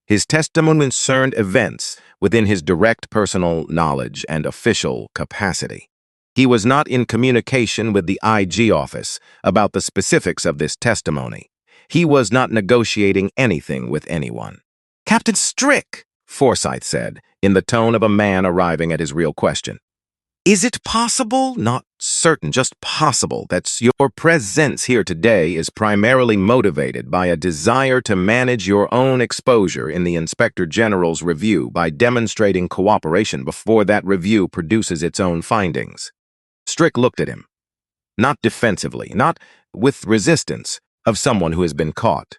His testimony concerned events within his direct personal knowledge and official capacity. He was not in communication with the IG office about the specifics of this testimony. He was not negotiating anything with anyone. "Captain Strick," Forsyth said, in the tone of a man arriving at his real question. "Is it possible, not certain, just possible, that your presence here today is primarily motivated by a desire to manage your own exposure in the Inspector General's review by demonstrating cooperation before that review produces its own findings?" Strick looked at him, not defensively, not with resistance of someone who has been caught,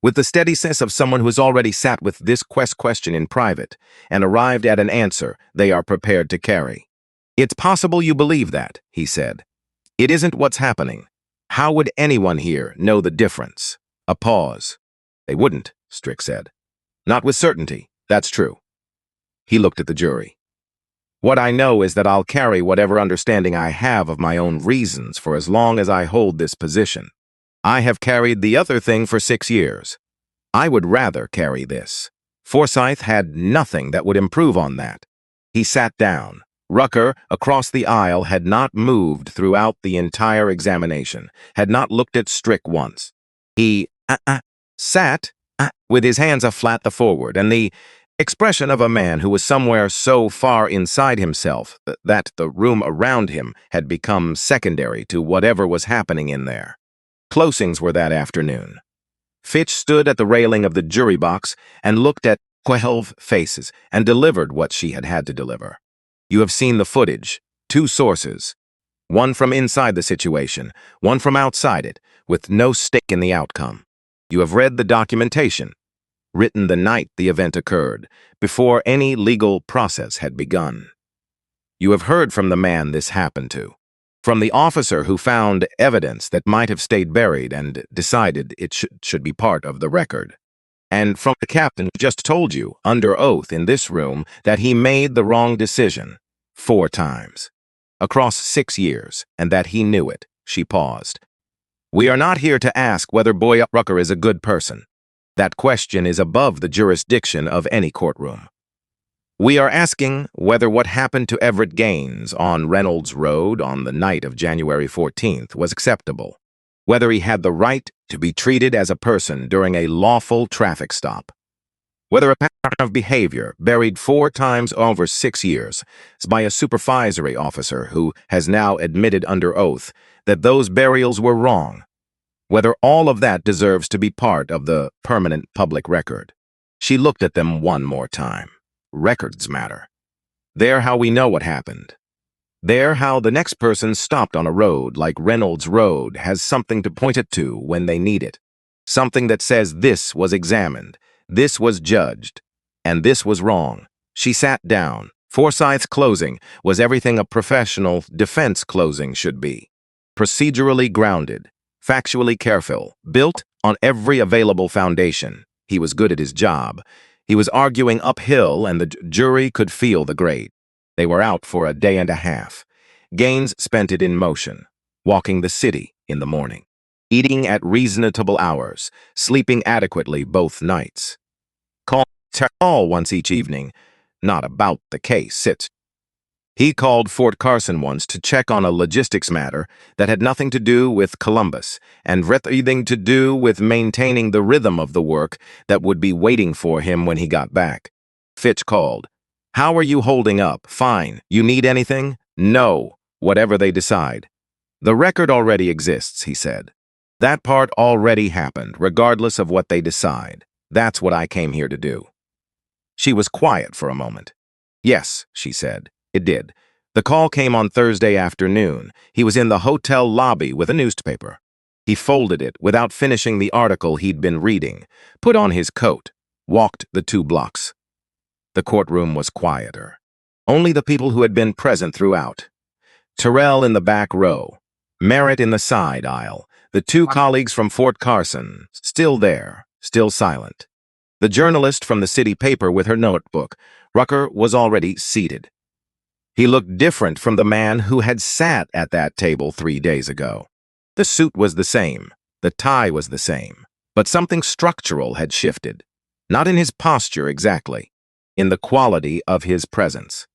with the steadiness of someone who has already sat with this question in private and arrived at an answer they are prepared to carry. "It's possible you believe that," he said. "It isn't what's happening. How would anyone here know the difference?" A pause. "They wouldn't," Strick said. "Not with certainty, that's true." He looked at the jury. "What I know is that I'll carry whatever understanding I have of my own reasons for as long as I hold this position. I have carried the other thing for 6 years. I would rather carry this." Forsyth had nothing that would improve on that. He sat down. Rucker, across the aisle, had not moved throughout the entire examination, had not looked at Strick once. He sat with his hands flat forward, and the expression of a man who was somewhere so far inside himself that the room around him had become secondary to whatever was happening in there. Closings were that afternoon. Fitch stood at the railing of the jury box and looked at 12 faces and delivered what she had had to deliver. You have seen the footage, 2 sources, one from inside the situation, one from outside it, with no stake in the outcome. You have read the documentation, written the night the event occurred, before any legal process had begun. You have heard from the man this happened to, from the officer who found evidence that might have stayed buried and decided it should be part of the record, and from the captain who just told you, under oath in this room, that he made the wrong decision 4 times, across 6 years, and that he knew it. She paused. "We are not here to ask whether Boy Rucker is a good person. That question is above the jurisdiction of any courtroom. We are asking whether what happened to Everett Gaines on Reynolds Road on the night of January 14th was acceptable, whether he had the right to be treated as a person during a lawful traffic stop, whether a pattern of behavior buried 4 times over 6 years by a supervisory officer who has now admitted under oath that those burials were wrong, whether all of that deserves to be part of the permanent public record." She looked at them one more time. Records matter. They're how we know what happened. They're how the next person stopped on a road like Reynolds Road has something to point it to when they need it. Something that says this was examined, this was judged, and this was wrong. She sat down. Forsyth's closing was everything a professional defense closing should be. Procedurally grounded, factually careful, built on every available foundation. He was good at his job. He was arguing uphill, and the jury could feel the grade. They were out for a day and a half. Gaines spent it in motion, walking the city in the morning, eating at reasonable hours, sleeping adequately both nights. Call once each evening, not about the case. He called Fort Carson once to check on a logistics matter that had nothing to do with Columbus and everything to do with maintaining the rhythm of the work that would be waiting for him when he got back. Fitch called. "How are you holding up? Fine. You need anything?" "No. Whatever they decide." "The record already exists," he said. That part already happened, regardless of what they decide. That's what I came here to do. She was quiet for a moment. Yes, she said. It did. The call came on Thursday afternoon. He was in the hotel lobby with a newspaper. He folded it without finishing the article he'd been reading, put on his coat, walked the 2 blocks. The courtroom was quieter. Only the people who had been present throughout. Terrell in the back row, Merritt in the side aisle, the 2 colleagues from Fort Carson, still there, still silent. The journalist from the city paper with her notebook. Rucker was already seated. He looked different from the man who had sat at that table 3 days ago. The suit was the same, the tie was the same, but something structural had shifted. Not in his posture exactly, in the quality of his presence.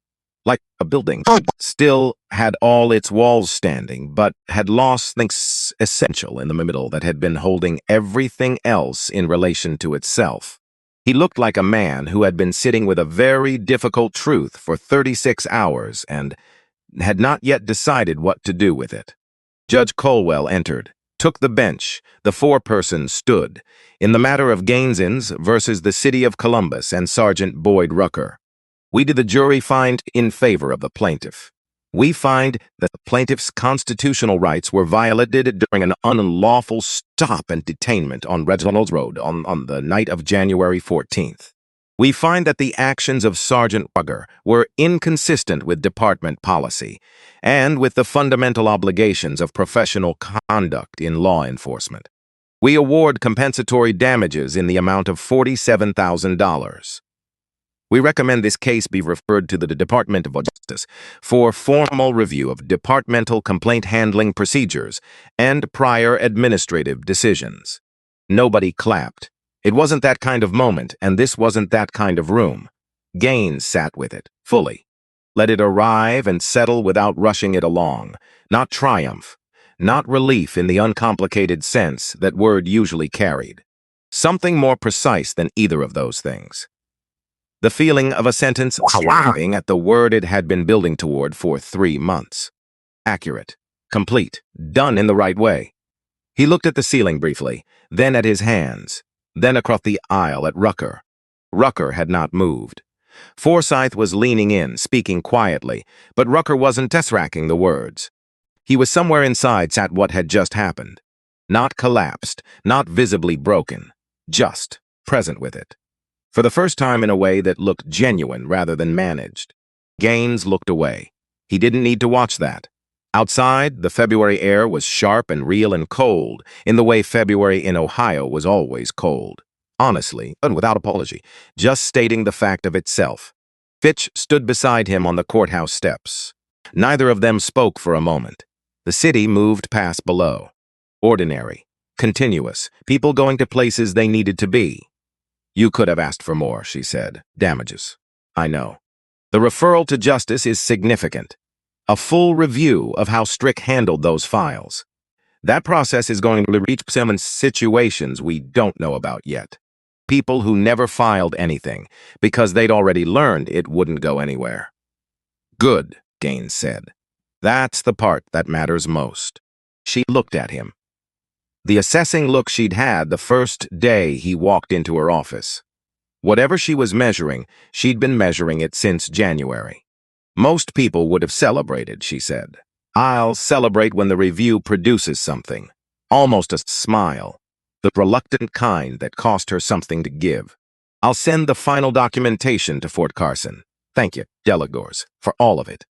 Like a building, still had all its walls standing, but had lost things essential in the middle that had been holding everything else in relation to itself. He looked like a man who had been sitting with a very difficult truth for 36 hours and had not yet decided what to do with it. Judge Colwell entered, took the bench. The 4 persons stood, in the matter of Gaines's versus the City of Columbus and Sergeant Boyd Rucker. We did the jury find in favor of the plaintiff. We find that the plaintiff's constitutional rights were violated during an unlawful stop and detainment on Reginald's Road on the night of January 14th. We find that the actions of Sergeant Rucker were inconsistent with department policy and with the fundamental obligations of professional conduct in law enforcement. We award compensatory damages in the amount of $47,000. We recommend this case be referred to the Department of Justice for formal review of departmental complaint handling procedures and prior administrative decisions. Nobody clapped. It wasn't that kind of moment, and this wasn't that kind of room. Gaines sat with it, fully. Let it arrive and settle without rushing it along. Not triumph, not relief in the uncomplicated sense that word usually carried. Something more precise than either of those things. The feeling of a sentence arriving at the word it had been building toward for 3 months. Accurate, complete, done in the right way. He looked at the ceiling briefly, then at his hands, then across the aisle at Rucker. Rucker had not moved. Forsythe was leaning in, speaking quietly, but Rucker wasn't tesracking the words. He was somewhere inside sat what had just happened. Not collapsed, not visibly broken, just present with it. For the first time in a way that looked genuine rather than managed. Gaines looked away. He didn't need to watch that. Outside, the February air was sharp and real and cold, in the way February in Ohio was always cold. Honestly, and without apology, just stating the fact of itself. Fitch stood beside him on the courthouse steps. Neither of them spoke for a moment. The city moved past below. Ordinary, continuous, people going to places they needed to be. You could have asked for more, she said. Damages. I know. The referral to justice is significant. A full review of how Strick handled those files. That process is going to reach some in situations we don't know about yet. People who never filed anything because they'd already learned it wouldn't go anywhere. Good, Gaines said. That's the part that matters most. She looked at him. The assessing look she'd had the first day he walked into her office. Whatever she was measuring, she'd been measuring it since January. Most people would have celebrated, she said. I'll celebrate when the review produces something. Almost a smile. The reluctant kind that cost her something to give. I'll send the final documentation to Fort Carson. Thank you, Delegors, for all of it.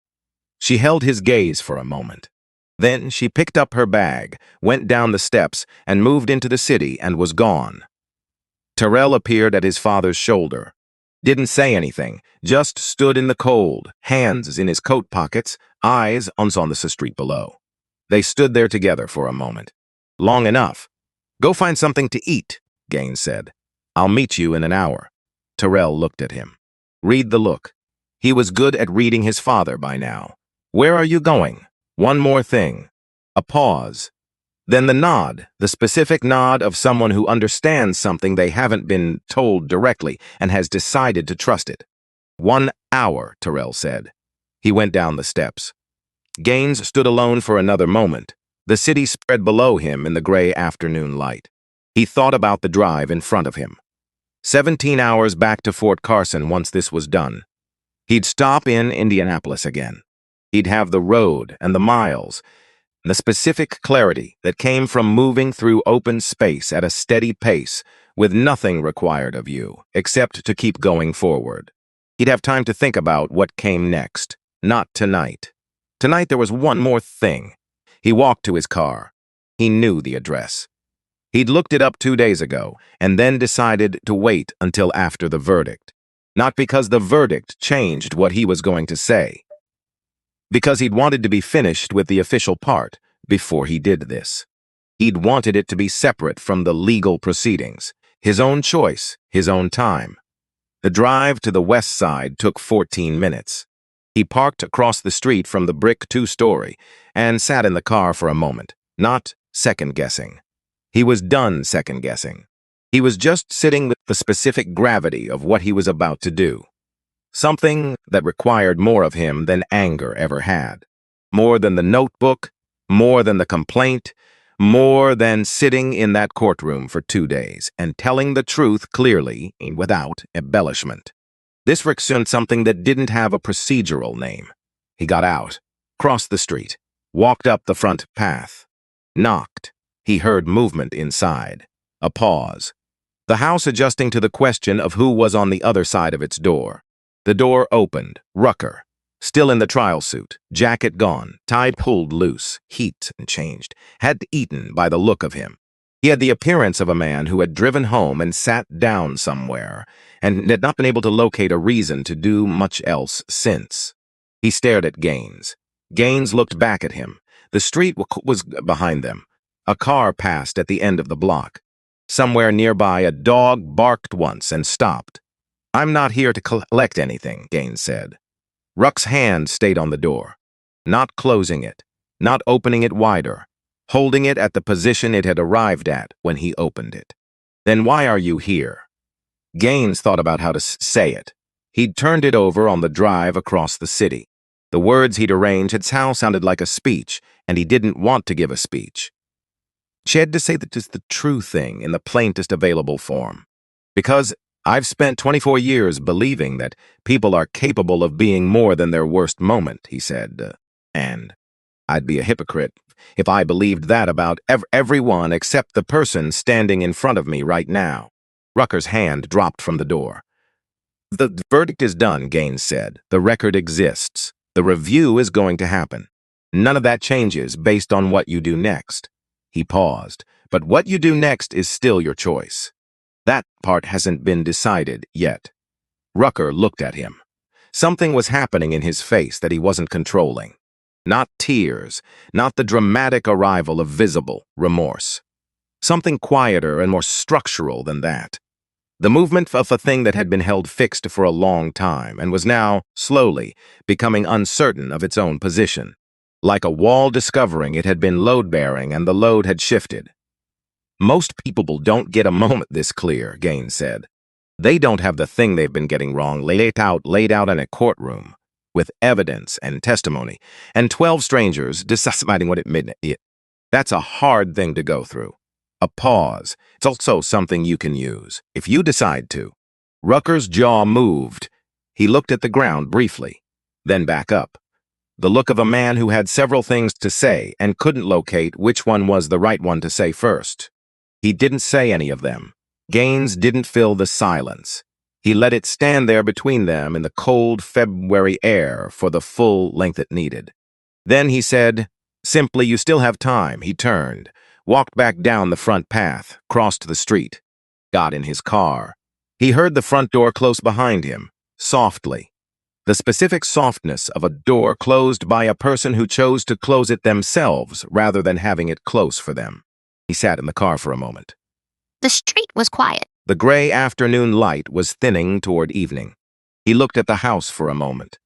She held his gaze for a moment. Then she picked up her bag, went down the steps, and moved into the city and was gone. Terrell appeared at his father's shoulder. Didn't say anything, just stood in the cold, hands in his coat pockets, eyes on the street below. They stood there together for a moment. Long enough. Go find something to eat, Gaines said. I'll meet you in an hour. Terrell looked at him. Read the look. He was good at reading his father by now. Where are you going? One more thing. A pause. Then the nod, the specific nod of someone who understands something they haven't been told directly and has decided to trust it. 1 hour, Terrell said. He went down the steps. Gaines stood alone for another moment. The city spread below him in the gray afternoon light. He thought about the drive in front of him. 17 hours back to Fort Carson once this was done. He'd stop in Indianapolis again. He'd have the road and the miles, and the specific clarity that came from moving through open space at a steady pace with nothing required of you except to keep going forward. He'd have time to think about what came next. Not tonight. Tonight there was one more thing. He walked to his car. He knew the address. He'd looked it up 2 days ago and then decided to wait until after the verdict. Not because the verdict changed what he was going to say. Because he'd wanted to be finished with the official part before he did this. He'd wanted it to be separate from the legal proceedings. His own choice, his own time. The drive to the west side took 14 minutes. He parked across the street from the brick two-story and sat in the car for a moment, not second-guessing. He was done second-guessing. He was just sitting with the specific gravity of what he was about to do. Something that required more of him than anger ever had. More than the notebook, more than the complaint, more than sitting in that courtroom for 2 days and telling the truth clearly and without embellishment. This required something that didn't have a procedural name. He got out, crossed the street, walked up the front path, knocked. He heard movement inside. A pause. The house adjusting to the question of who was on the other side of its door. The door opened. Rucker. Still in the trial suit. Jacket gone. Tie pulled loose. Heat and changed. Had eaten by the look of him. He had the appearance of a man who had driven home and sat down somewhere and had not been able to locate a reason to do much else since. He stared at Gaines. Gaines looked back at him. The street was behind them. A car passed at the end of the block. Somewhere nearby, a dog barked once and stopped. "I'm not here to collect anything," Gaines said. Ruck's hand stayed on the door, not closing it, not opening it wider, holding it at the position it had arrived at when he opened it. "Then why are you here?" Gaines thought about how to say it. He'd turned it over on the drive across the city. The words he'd arranged had sounded like a speech, and he didn't want to give a speech. She had to say that it's the true thing in the plainest available form. "Because I've spent 24 years believing that people are capable of being more than their worst moment," he said. "And I'd be a hypocrite if I believed that about everyone except the person standing in front of me right now." Rucker's hand dropped from the door. "The verdict is done," Gaines said. "The record exists. The review is going to happen. None of that changes based on what you do next." He paused. "But what you do next is still your choice. That part hasn't been decided yet." Rucker looked at him. Something was happening in his face that he wasn't controlling. Not tears, not the dramatic arrival of visible remorse. Something quieter and more structural than that. The movement of a thing that had been held fixed for a long time and was now, slowly, becoming uncertain of its own position. Like a wall discovering it had been load-bearing and the load had shifted. "Most people don't get a moment this clear," Gaines said. "They don't have the thing they've been getting wrong laid out in a courtroom, with evidence and testimony, and 12 strangers deciding what it meant. That's a hard thing to go through. A pause. It's also something you can use, if you decide to." Rucker's jaw moved. He looked at the ground briefly, then back up. The look of a man who had several things to say and couldn't locate which one was the right one to say first. He didn't say any of them. Gaines didn't fill the silence. He let it stand there between them in the cold February air for the full length it needed. Then he said, simply, "You still have time." He turned, walked back down the front path, crossed the street, got in his car. He heard the front door close behind him, softly. The specific softness of a door closed by a person who chose to close it themselves rather than having it close for them. He sat in the car for a moment. The street was quiet. The gray afternoon light was thinning toward evening. He looked at the house for a moment.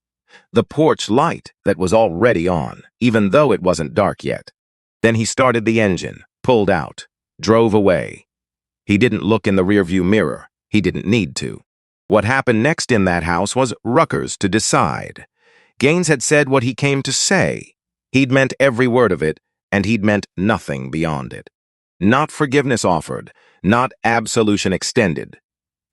The porch light that was already on, even though it wasn't dark yet. Then he started the engine, pulled out, drove away. He didn't look in the rearview mirror. He didn't need to. What happened next in that house was Rucker's to decide. Gaines had said what he came to say. He'd meant every word of it, and he'd meant nothing beyond it. Not forgiveness offered, not absolution extended.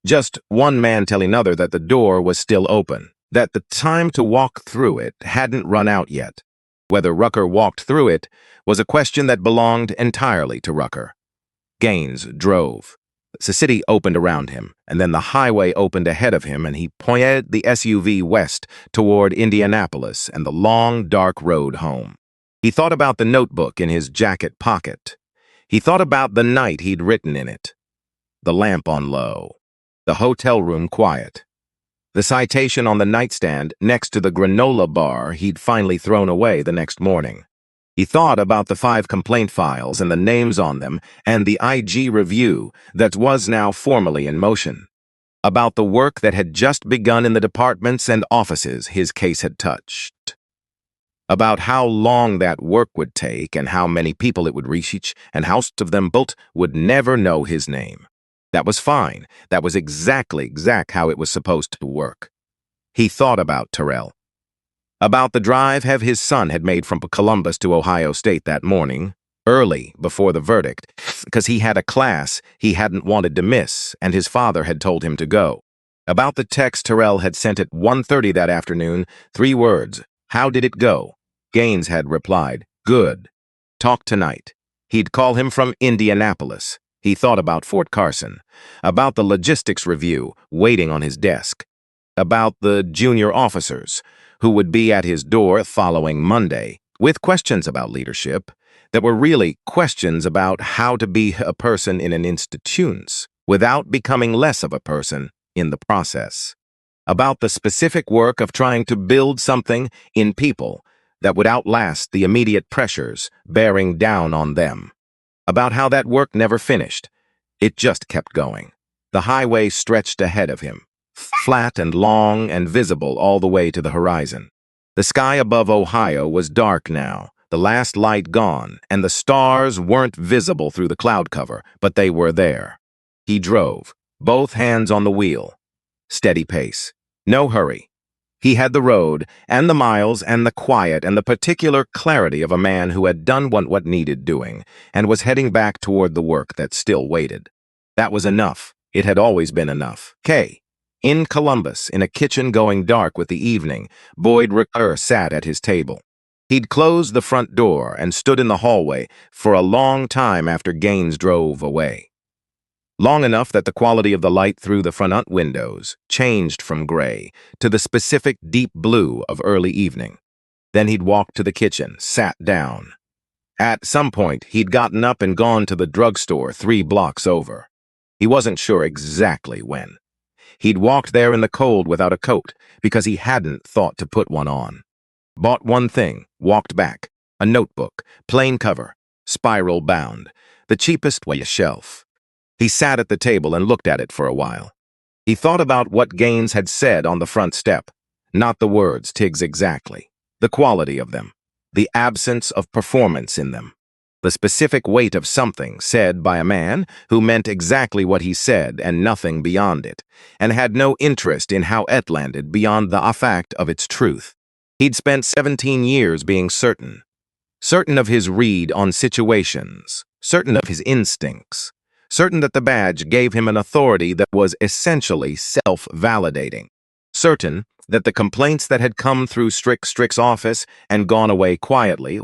Just one man telling another that the door was still open, that the time to walk through it hadn't run out yet. Whether Rucker walked through it was a question that belonged entirely to Rucker. Gaines drove. The city opened around him, and then the highway opened ahead of him, and he pointed the SUV west toward Indianapolis and the long, dark road home. He thought about the notebook in his jacket pocket. He thought about the night he'd written in it. The lamp on low. The hotel room quiet. The citation on the nightstand next to the granola bar he'd finally thrown away the next morning. He thought about the 5 complaint files and the names on them and the IG review that was now formally in motion. About the work that had just begun in the departments and offices his case had touched. About how long that work would take and how many people it would reach, and how most of them both would never know his name. That was fine. That was exactly how it was supposed to work. He thought about Terrell. About the drive his son had made from Columbus to Ohio State that morning, early before the verdict, because he had a class he hadn't wanted to miss, and his father had told him to go. About the text Terrell had sent at 1:30 that afternoon, 3 words, "How did it go?" Gaines had replied, "Good. Talk tonight." He'd call him from Indianapolis. He thought about Fort Carson, about the logistics review waiting on his desk, about the junior officers who would be at his door following Monday with questions about leadership that were really questions about how to be a person in an institution without becoming less of a person in the process, about the specific work of trying to build something in people that would outlast the immediate pressures bearing down on them, about how that work never finished. It just kept going. The highway stretched ahead of him, flat and long and visible all the way to the horizon. The sky above Ohio was dark now, the last light gone, and the stars weren't visible through the cloud cover, but they were there. He drove, both hands on the wheel. Steady pace. No hurry. He had the road, and the miles, and the quiet, and the particular clarity of a man who had done what needed doing, and was heading back toward the work that still waited. That was enough. It had always been enough. In Columbus, in a kitchen going dark with the evening, Boyd Rucker sat at his table. He'd closed the front door and stood in the hallway for a long time after Gaines drove away. Long enough that the quality of the light through the front windows changed from gray to the specific deep blue of early evening. Then he'd walked to the kitchen, sat down. At some point, he'd gotten up and gone to the drugstore 3 blocks over. He wasn't sure exactly when. He'd walked there in the cold without a coat because he hadn't thought to put one on. Bought one thing, walked back. A notebook, plain cover, spiral bound, the cheapest way a shelf. He sat at the table and looked at it for a while. He thought about what Gaines had said on the front step. Not the words, Tiggs exactly. The quality of them. The absence of performance in them. The specific weight of something said by a man who meant exactly what he said and nothing beyond it, and had no interest in how it landed beyond the fact of its truth. He'd spent 17 years being certain of his read on situations, certain of his instincts, certain that the badge gave him an authority that was essentially self-validating, certain that the complaints that had come through Strick's office and gone away quietly,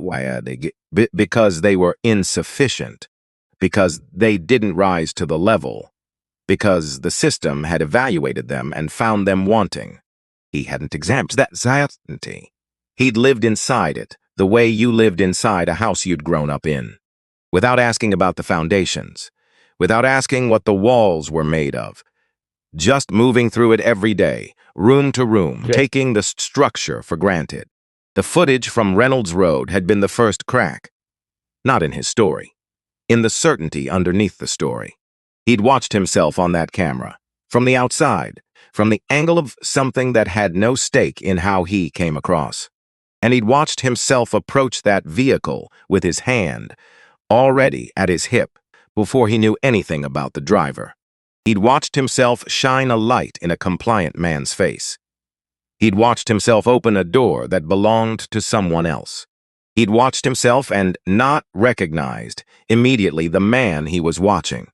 because they were insufficient, because they didn't rise to the level, because the system had evaluated them and found them wanting. He hadn't examined that certainty. He'd lived inside it, the way you lived inside a house you'd grown up in, without asking about the foundations, without asking what the walls were made of, just moving through it every day, room to room, taking the structure for granted. The footage from Reynolds Road had been the first crack. Not in his story. In the certainty underneath the story. He'd watched himself on that camera, from the outside, from the angle of something that had no stake in how he came across. And he'd watched himself approach that vehicle with his hand, already at his hip, before he knew anything about the driver. He'd watched himself shine a light in a compliant man's face. He'd watched himself open a door that belonged to someone else. He'd watched himself and not recognized immediately the man he was watching.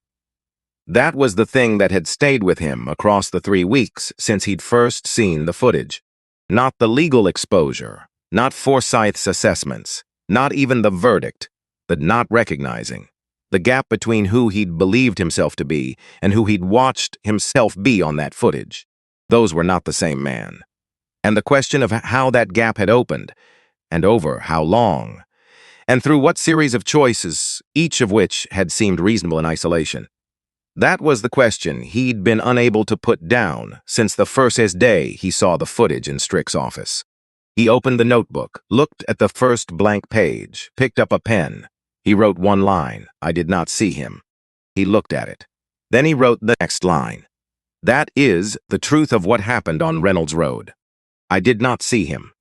That was the thing that had stayed with him across the 3 weeks since he'd first seen the footage. Not the legal exposure, not Forsyth's assessments, not even the verdict, but not recognizing. The gap between who he'd believed himself to be and who he'd watched himself be on that footage. Those were not the same man. And the question of how that gap had opened, and over how long, and through what series of choices, each of which had seemed reasonable in isolation. That was the question he'd been unable to put down since the first day he saw the footage in Strick's office. He opened the notebook, looked at the first blank page, picked up a pen. He wrote one line, "I did not see him." He looked at it. Then he wrote the next line. "That is the truth of what happened on Reynolds Road. I did not see him.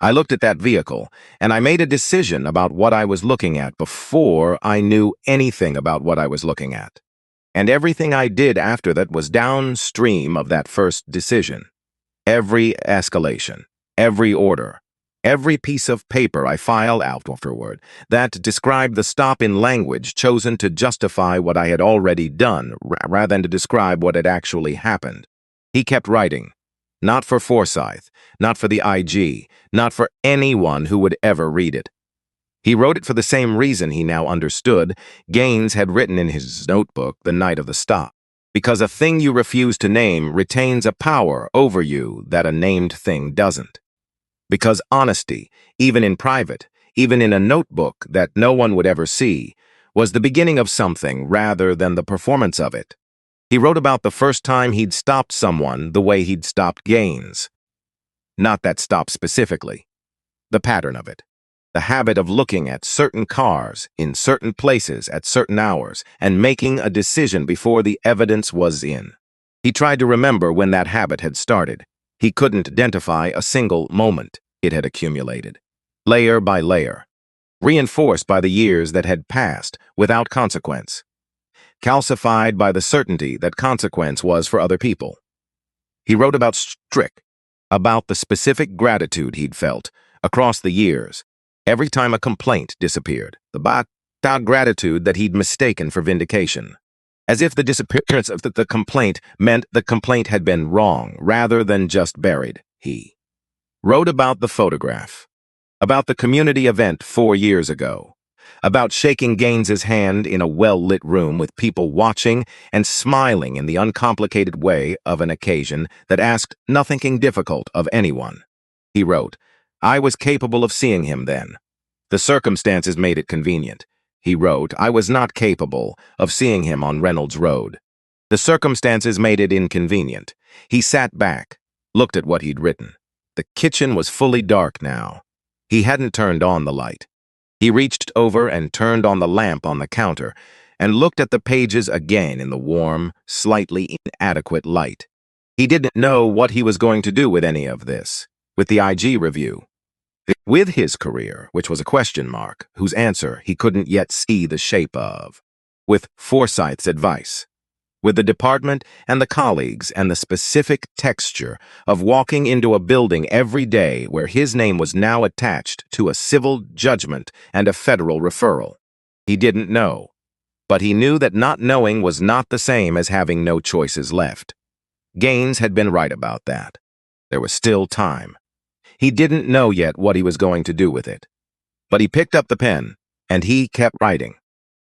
I looked at that vehicle, and I made a decision about what I was looking at before I knew anything about what I was looking at. And everything I did after that was downstream of that first decision. Every escalation, every order, every piece of paper I filed out afterward that described the stop in language chosen to justify what I had already done rather than to describe what had actually happened." He kept writing. Not for Forsyth, not for the IG, not for anyone who would ever read it. He wrote it for the same reason he now understood Gaines had written in his notebook the night of the stop. Because a thing you refuse to name retains a power over you that a named thing doesn't. Because honesty, even in private, even in a notebook that no one would ever see, was the beginning of something rather than the performance of it. He wrote about the first time he'd stopped someone the way he'd stopped Gaines. Not that stop specifically, the pattern of it. The habit of looking at certain cars in certain places at certain hours and making a decision before the evidence was in. He tried to remember when that habit had started. He couldn't identify a single moment. It had accumulated, layer by layer, reinforced by the years that had passed without consequence, calcified by the certainty that consequence was for other people. He wrote about Strick, about the specific gratitude he'd felt across the years, every time a complaint disappeared, the gratitude that he'd mistaken for vindication, as if the disappearance of the complaint meant the complaint had been wrong rather than just buried. He wrote about the photograph, about the community event 4 years ago, about shaking Gaines's hand in a well-lit room with people watching and smiling in the uncomplicated way of an occasion that asked nothing difficult of anyone. He wrote, "I was capable of seeing him then. The circumstances made it convenient." He wrote, "I was not capable of seeing him on Reynolds Road. The circumstances made it inconvenient." He sat back, looked at what he'd written. The kitchen was fully dark now. He hadn't turned on the light. He reached over and turned on the lamp on the counter and looked at the pages again in the warm, slightly inadequate light. He didn't know what he was going to do with any of this, with the IG review, with his career, which was a question mark, whose answer he couldn't yet see the shape of, with Forsyth's advice, with the department and the colleagues and the specific texture of walking into a building every day where his name was now attached to a civil judgment and a federal referral. He didn't know, but he knew that not knowing was not the same as having no choices left. Gaines had been right about that. There was still time. He didn't know yet what he was going to do with it. But he picked up the pen, and he kept writing.